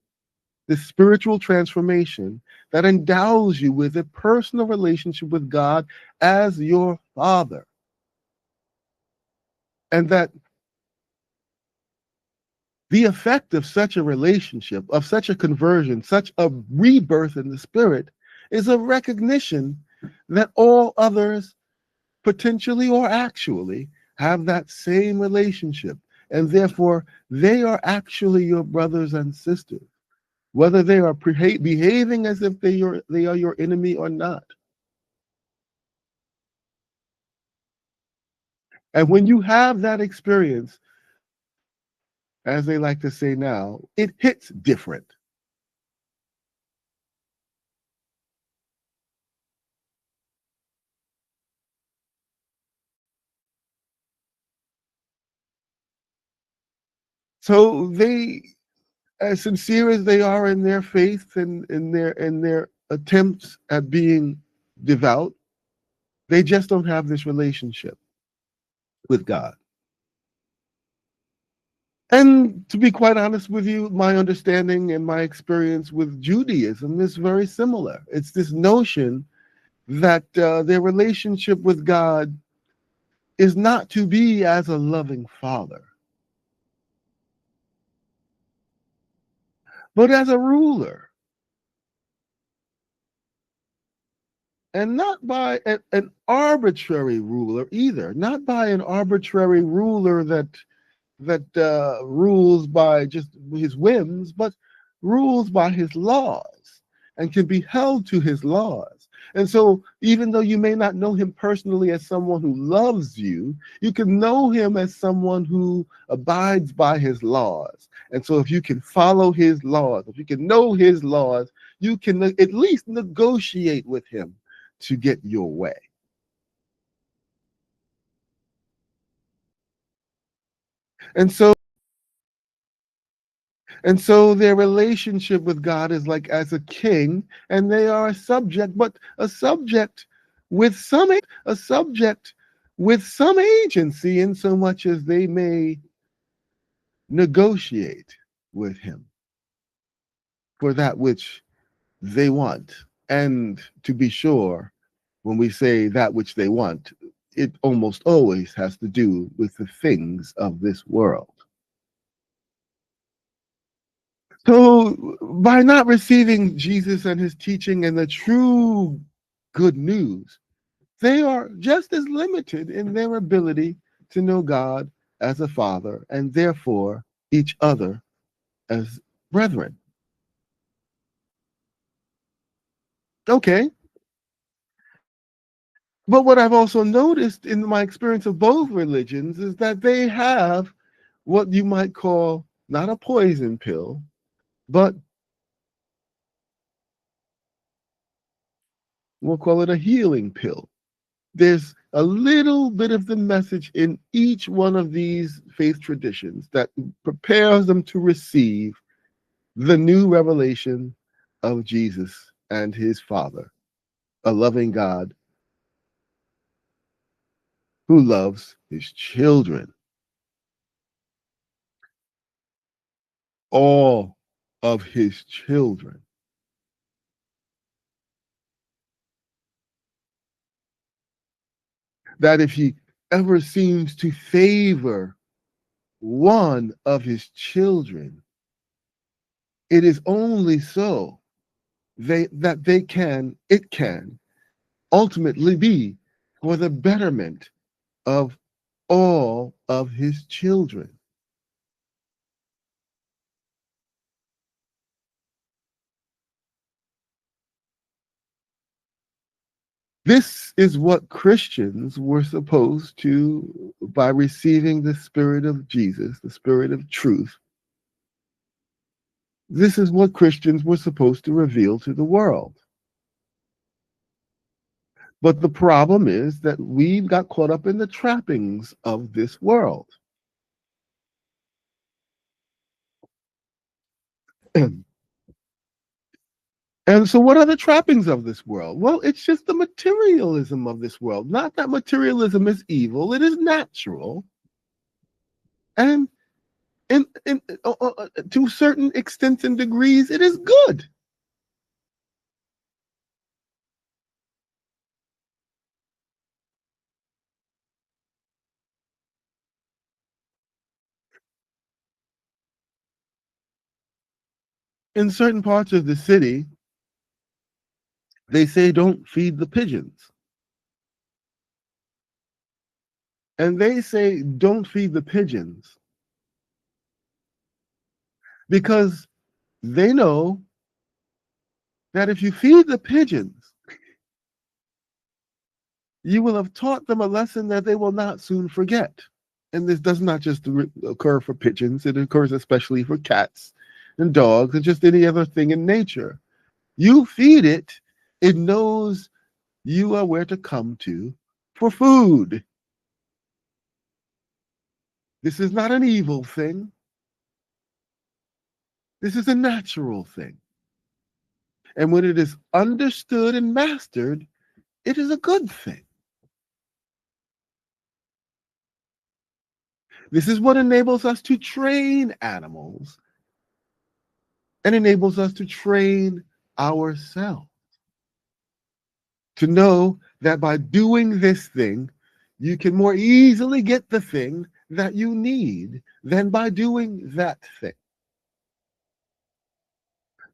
this spiritual transformation that endows you with a personal relationship with God as your Father. And that the effect of such a relationship, of such a conversion, such a rebirth in the spirit, is a recognition that all others, potentially or actually, have that same relationship. And therefore, they are actually your brothers and sisters, whether they are behaving as if they are your enemy or not. And when you have that experience, as they like to say now, it hits different. So they, as sincere as they are in their faith and in their attempts at being devout, they just don't have this relationship with God. And to be quite honest with you, my understanding and my experience with Judaism is very similar. It's this notion that their relationship with God is not to be as a loving father, but as a ruler, and not by an arbitrary ruler either, not by an arbitrary ruler that rules by just his whims, but rules by his laws and can be held to his laws. And so, even though you may not know him personally as someone who loves you, you can know him as someone who abides by his laws. And so, if you can follow his laws, if you can know his laws, you can at least negotiate with him to get your way. And so, their relationship with God is like as a king, and they are a subject, but a subject with some agency, in so much as they may negotiate with him for that which they want. And to be sure, when we say that which they want, it almost always has to do with the things of this world. So, by not receiving Jesus and his teaching and the true good news, they are just as limited in their ability to know God as a father, and therefore each other as brethren. Okay. But what I've also noticed in my experience of both religions is that they have what you might call not a poison pill, but we'll call it a healing pill. There's a little bit of the message in each one of these faith traditions that prepares them to receive the new revelation of Jesus and his Father, a loving God who loves his children, all of his children. That if he ever seems to favor one of his children, it is only so it can ultimately be for the betterment of all of his children. This is what Christians were supposed to, by receiving the Spirit of Jesus, the Spirit of truth, this is what Christians were supposed to reveal to the world. But the problem is that we got caught up in the trappings of this world. And so, what are the trappings of this world? Well, it's just the materialism of this world. Not that materialism is evil, it is natural. And to certain extents and degrees, it is good. In certain parts of the city, they say don't feed the pigeons. And they say don't feed the pigeons because they know that if you feed the pigeons, you will have taught them a lesson that they will not soon forget. And this does not just occur for pigeons, it occurs especially for cats and dogs and just any other thing in nature. You feed it, it knows you are where to come to for food. This is not an evil thing. This is a natural thing. And when it is understood and mastered, it is a good thing. This is what enables us to train animals and enables us to train ourselves. To know that by doing this thing, you can more easily get the thing that you need than by doing that thing.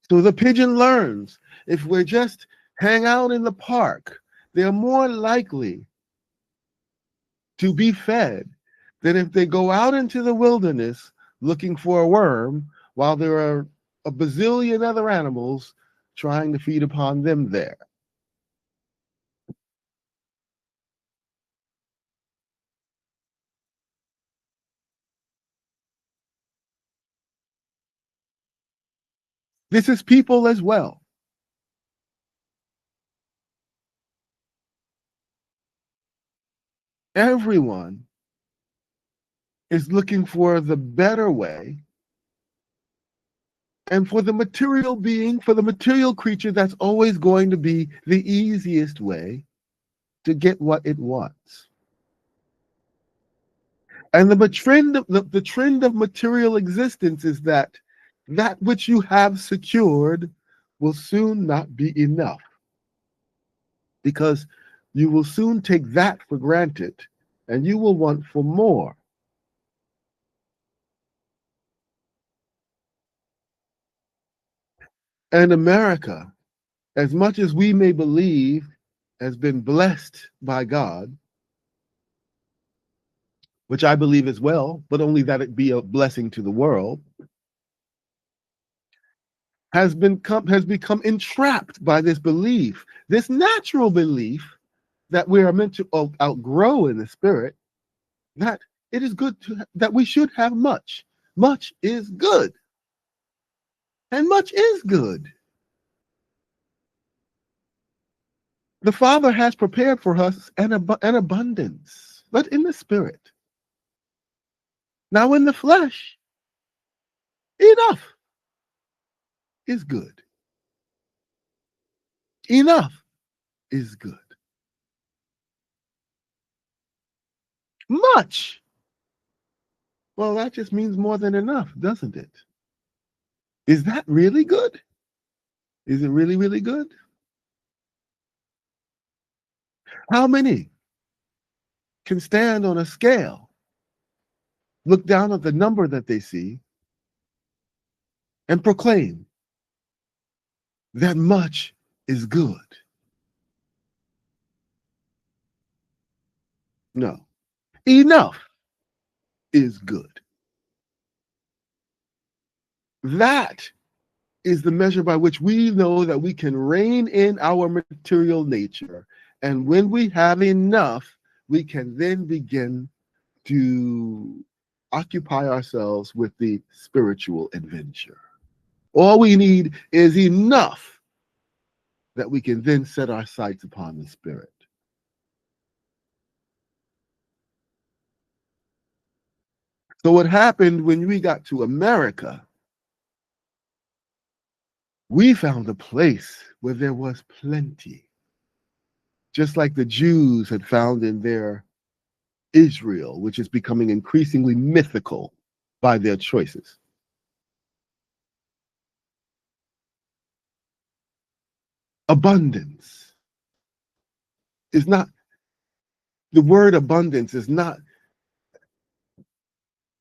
So the pigeon learns if we just hang out in the park, they're more likely to be fed than if they go out into the wilderness looking for a worm while there are a bazillion other animals trying to feed upon them there. This is people as well. Everyone is looking for the better way. And for the material being, for the material creature, that's always going to be the easiest way to get what it wants. And the trend of material existence is that that which you have secured will soon not be enough, because you will soon take that for granted and you will want for more. And America, as much as we may believe has been blessed by God, which I believe as well, but only that it be a blessing to the world, has become entrapped by this belief, this natural belief that we are meant to outgrow in the spirit, that it is good that we should have much. Much is good, and much is good. The Father has prepared for us an abundance, but in the spirit. Now, in the flesh, enough is good. Enough is good. Much. Well, that just means more than enough, doesn't it? Is that really good? Is it really, really good? How many can stand on a scale, look down at the number that they see, and proclaim that much is good? No. Enough is good. That is the measure by which we know that we can rein in our material nature. And when we have enough, we can then begin to occupy ourselves with the spiritual adventure. All we need is enough that we can then set our sights upon the spirit. So what happened when we got to America, we found a place where there was plenty, just like the Jews had found in their Israel, which is becoming increasingly mythical by their choices. Abundance is not, the word abundance is not,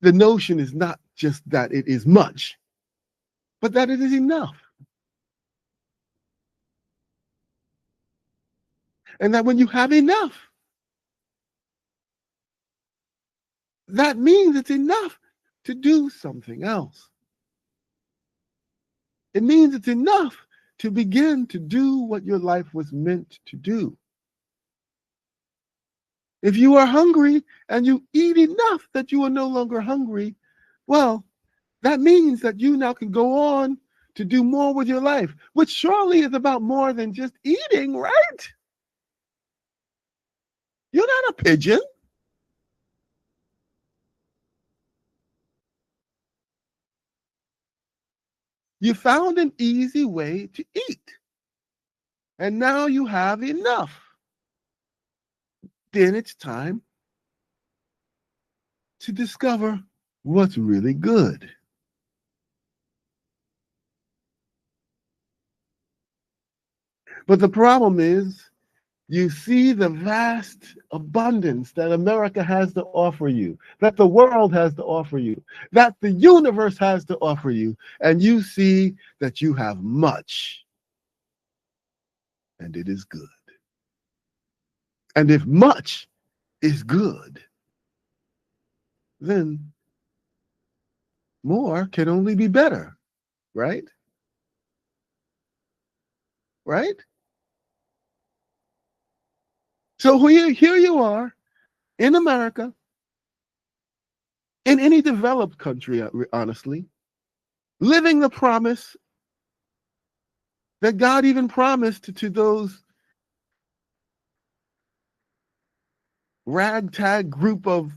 the notion is not just that it is much, but that it is enough. And that when you have enough, that means it's enough to do something else. It means it's enough to begin to do what your life was meant to do. If you are hungry and you eat enough that you are no longer hungry, well, that means that you now can go on to do more with your life, which surely is about more than just eating, right? You're not a pigeon. You found an easy way to eat, and now you have enough. Then it's time to discover what's really good. But the problem is, you see the vast abundance that America has to offer you, that the world has to offer you, that the universe has to offer you, and you see that you have much, and it is good. And if much is good, then more can only be better, right? Right? So here you are in America, in any developed country, honestly, living the promise that God even promised to those ragtag group of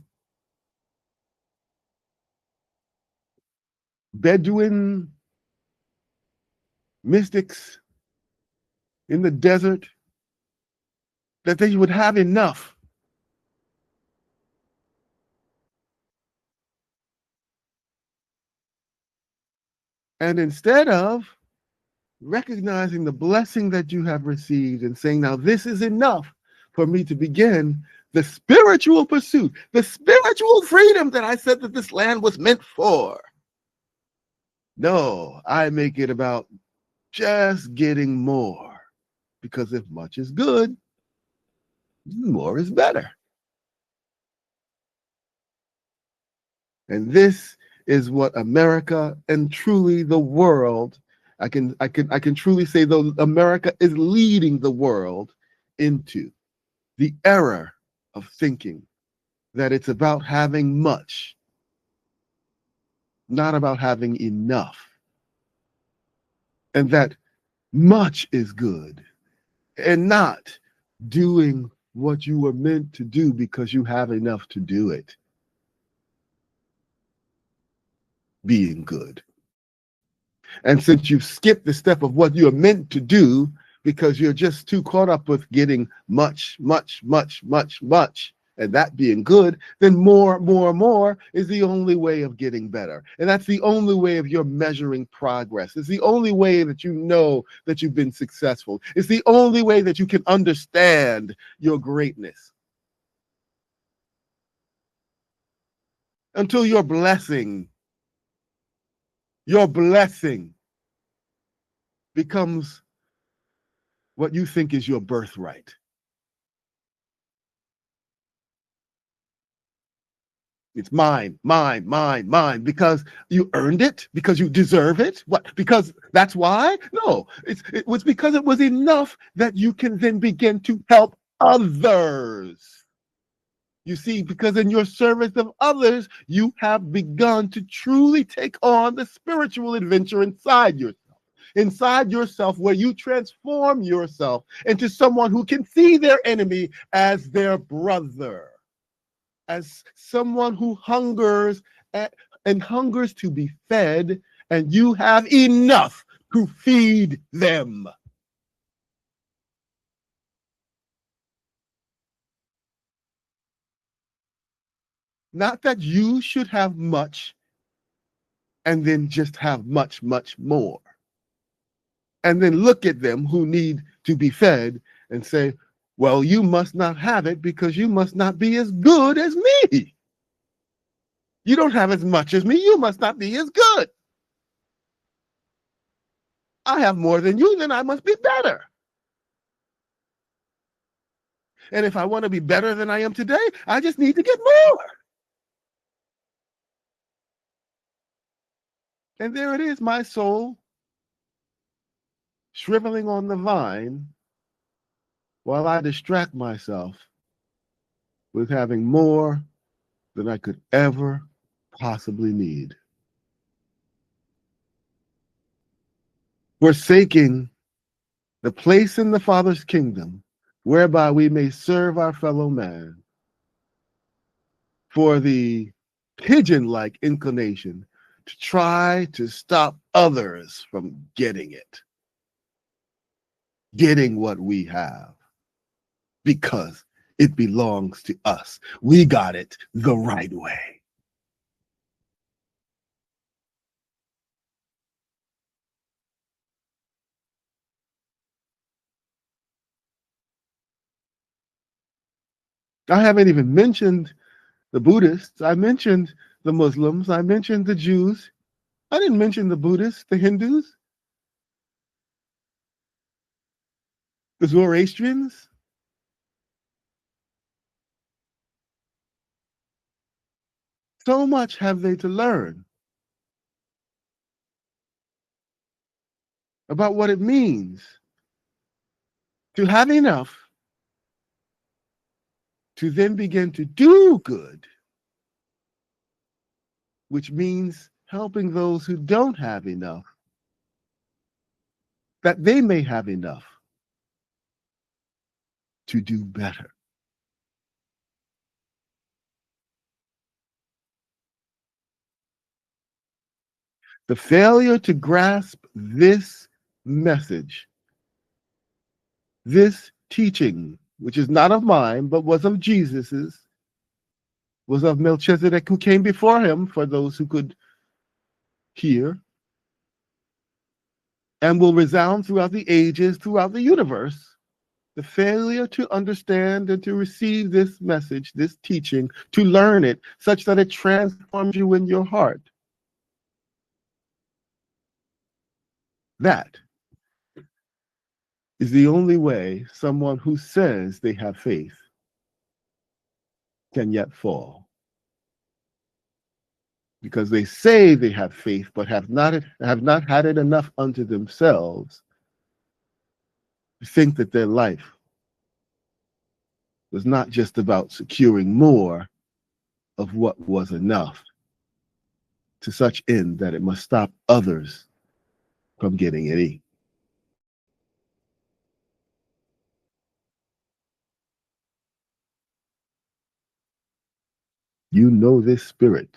Bedouin mystics in the desert, that they would have enough. And instead of recognizing the blessing that you have received and saying, now this is enough for me to begin the spiritual pursuit, the spiritual freedom that I said that this land was meant for. No, I make it about just getting more, because if much is good, more is better. And this is what America and truly the world I can truly say, though, America is leading the world into the error of thinking that it's about having much, not about having enough, and that much is good, and not doing what you were meant to do because you have enough to do it, being good. And since you've skipped the step of what you're meant to do because you're just too caught up with getting much, much, much, much, much, and that being good, then more, more, more is the only way of getting better. And that's the only way of your measuring progress. It's the only way that you know that you've been successful. It's the only way that you can understand your greatness. Until your blessing becomes what you think is your birthright. It's mine, mine, mine, mine, because you earned it, because you deserve it. What? Because that's why? No, it was because it was enough that you can then begin to help others. You see, because in your service of others, you have begun to truly take on the spiritual adventure inside yourself, where you transform yourself into someone who can see their enemy as their brother, as someone who hungers and hungers to be fed, and you have enough to feed them. Not that you should have much and then just have much, much more. And then look at them who need to be fed and say, well, you must not have it because you must not be as good as me. You don't have as much as me. You must not be as good. I have more than you, then I must be better. And if I want to be better than I am today, I just need to get more. And there it is, my soul, shriveling on the vine while I distract myself with having more than I could ever possibly need. Forsaking the place in the Father's kingdom whereby we may serve our fellow man for the pigeon-like inclination to try to stop others from getting it, getting what we have, because it belongs to us. We got it the right way. I haven't even mentioned the Buddhists. I mentioned the Muslims. I mentioned the Jews. I didn't mention the Buddhists, the Hindus, the Zoroastrians. So much have they to learn about what it means to have enough to then begin to do good, which means helping those who don't have enough, that they may have enough to do better. The failure to grasp this message, this teaching, which is not of mine, but was of Jesus's, was of Melchizedek, who came before him, for those who could hear, and will resound throughout the ages, throughout the universe. The failure to understand and to receive this message, this teaching, to learn it such that it transforms you in your heart. That is the only way someone who says they have faith can yet fall. because they say they have faith, but have not had it enough unto themselves to think that their life was not just about securing more of what was enough, to such end that it must stop others from getting any. You know this spirit,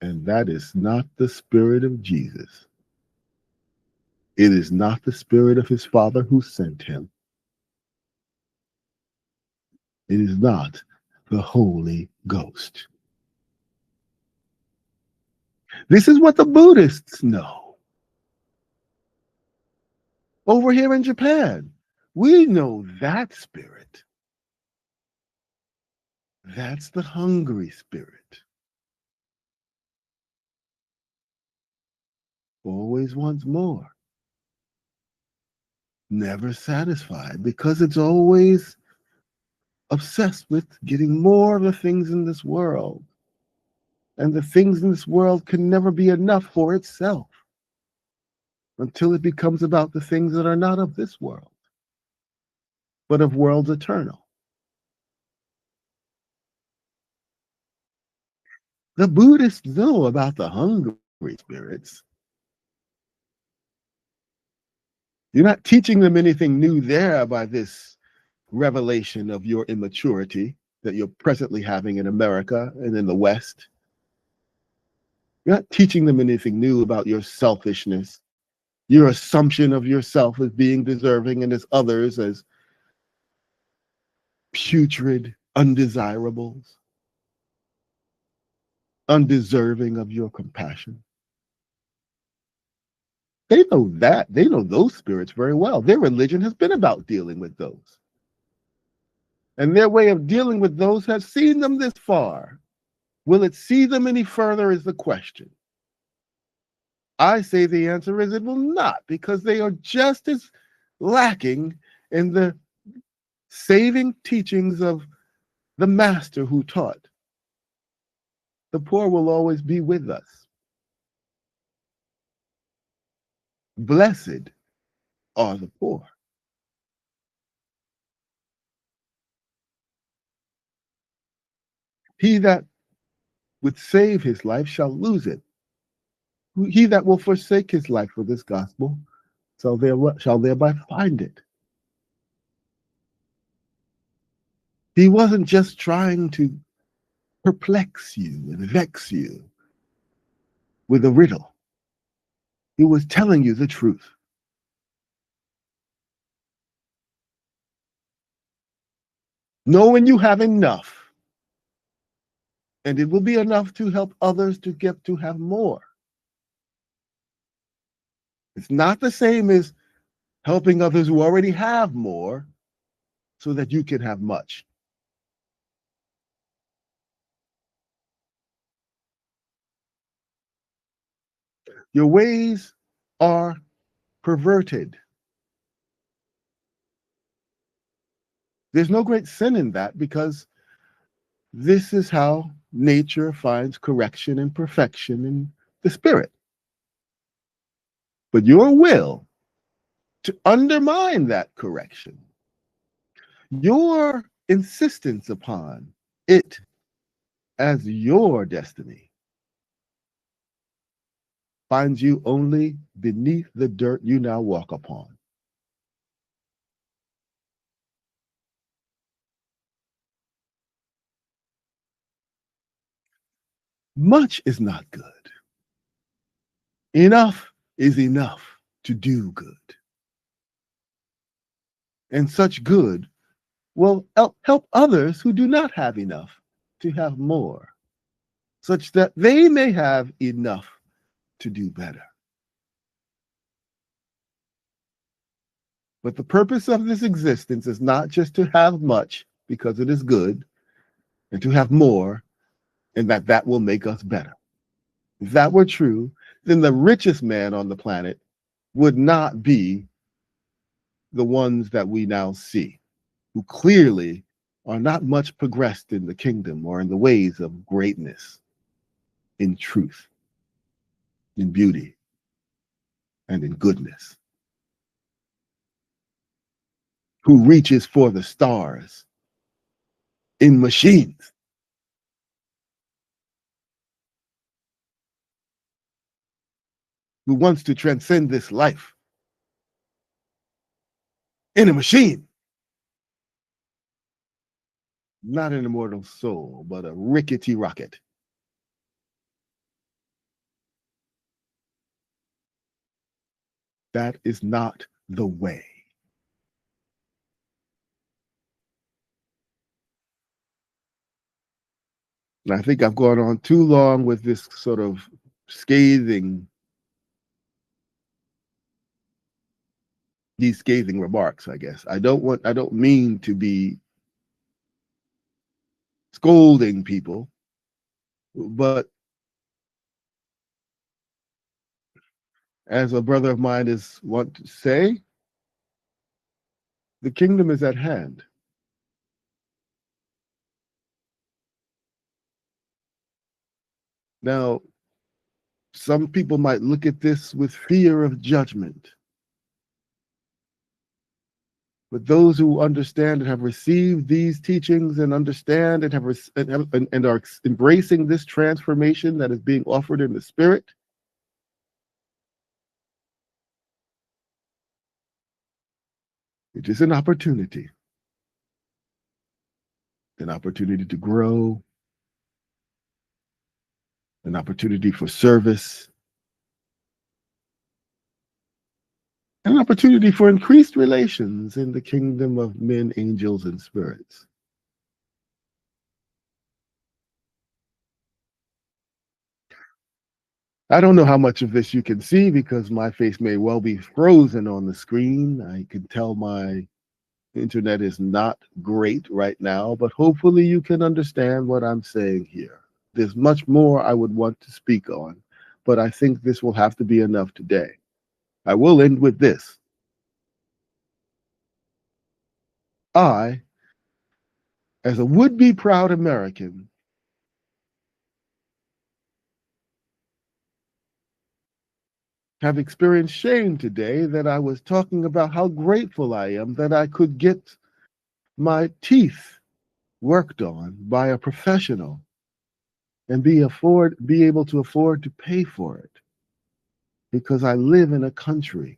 and that is not the spirit of Jesus. It is not the spirit of his Father who sent him. It is not the Holy Ghost. This is what the Buddhists know. Over here in Japan, we know that spirit. That's the hungry spirit. Always wants more. Never satisfied, because it's always obsessed with getting more of the things in this world. And the things in this world can never be enough for itself until it becomes about the things that are not of this world, but of worlds eternal. The Buddhists know about the hungry spirits. You're not teaching them anything new there by this revelation of your immaturity that you're presently having in America and in the West. You're not teaching them anything new about your selfishness, your assumption of yourself as being deserving and as others as putrid undesirables, undeserving of your compassion. They know that. They know those spirits very well. Their religion has been about dealing with those. And their way of dealing with those has seen them this far. Will it see them any further is the question. I say the answer is it will not, because they are just as lacking in the saving teachings of the master who taught. The poor will always be with us. Blessed are the poor. He that would save his life shall lose it. He that will forsake his life for this gospel shall thereby find it. He wasn't just trying to perplex you and vex you with a riddle. He was telling you the truth. Know when you have enough, and it will be enough to help others to get to have more. It's not the same as helping others who already have more so that you can have much. Your ways are perverted. There's no great sin in that, because this is how nature finds correction and perfection in the spirit. But your will to undermine that correction, your insistence upon it as your destiny, finds you only beneath the dirt you now walk upon. Much is not good. Enough is enough to do good. And such good will help others who do not have enough to have more, such that they may have enough to do better. But the purpose of this existence is not just to have much because it is good, and to have more, and that will make us better. If that were true, then the richest man on the planet would not be the ones that we now see, who clearly are not much progressed in the kingdom or in the ways of greatness. in truth, in beauty, and in goodness, who reaches for the stars in machines, who wants to transcend this life in a machine, not an immortal soul, but a rickety rocket. That is not the way. And I think I've gone on too long with this sort of scathing, these scathing remarks, I guess. I don't mean to be scolding people, but as a brother of mine is want to say, the kingdom is at hand. Now, some people might look at this with fear of judgment. But those who understand and have received these teachings and understand and and are embracing this transformation that is being offered in the spirit, it is an opportunity to grow, an opportunity for service, an opportunity for increased relations in the kingdom of men, angels, and spirits. I don't know how much of this you can see because my face may well be frozen on the screen. I can tell my internet is not great right now, but hopefully you can understand what I'm saying here. There's much more I would want to speak on, but I think this will have to be enough today. I will end with this. I, as a would-be proud American, have experienced shame today that I was talking about how grateful I am that I could get my teeth worked on by a professional and be able to afford to pay for it because I live in a country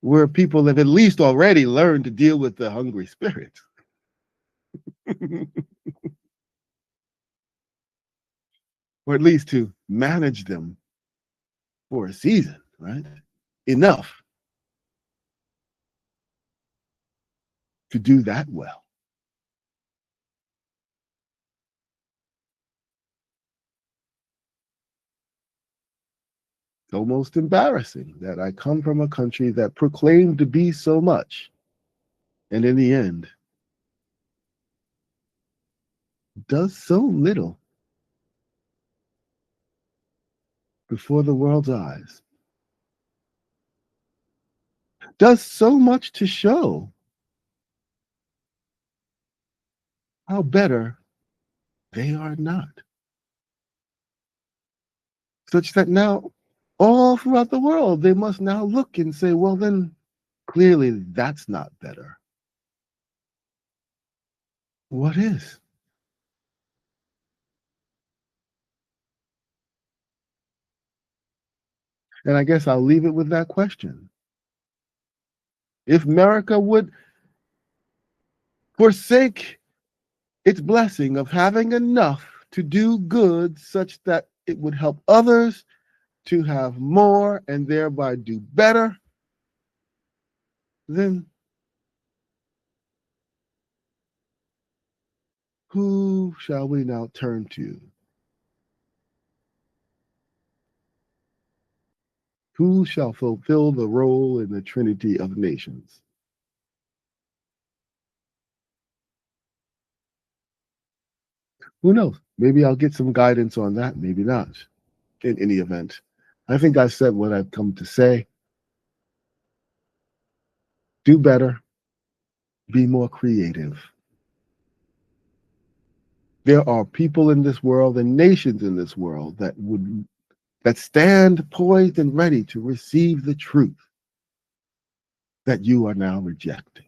where people have at least already learned to deal with the hungry spirit. Or at least to manage them for a season, right? Enough to do that well. It's almost embarrassing that I come from a country that proclaimed to be so much, and in the end, does so little before the world's eyes, does so much to show how better they are not. Such that now, all throughout the world, they must now look and say, well, then clearly that's not better. What is? And I guess I'll leave it with that question. If America would forsake its blessing of having enough to do good such that it would help others to have more and thereby do better, then who shall we now turn to? Who shall fulfill the role in the Trinity of nations? Who knows? Maybe I'll get some guidance on that, maybe not. In any event, I think I've said what I've come to say. Do better, be more creative. there are people in this world and nations in this world that stand poised and ready to receive the truth that you are now rejecting.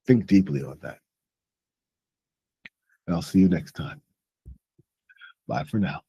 Think deeply on that. And I'll see you next time. Bye for now.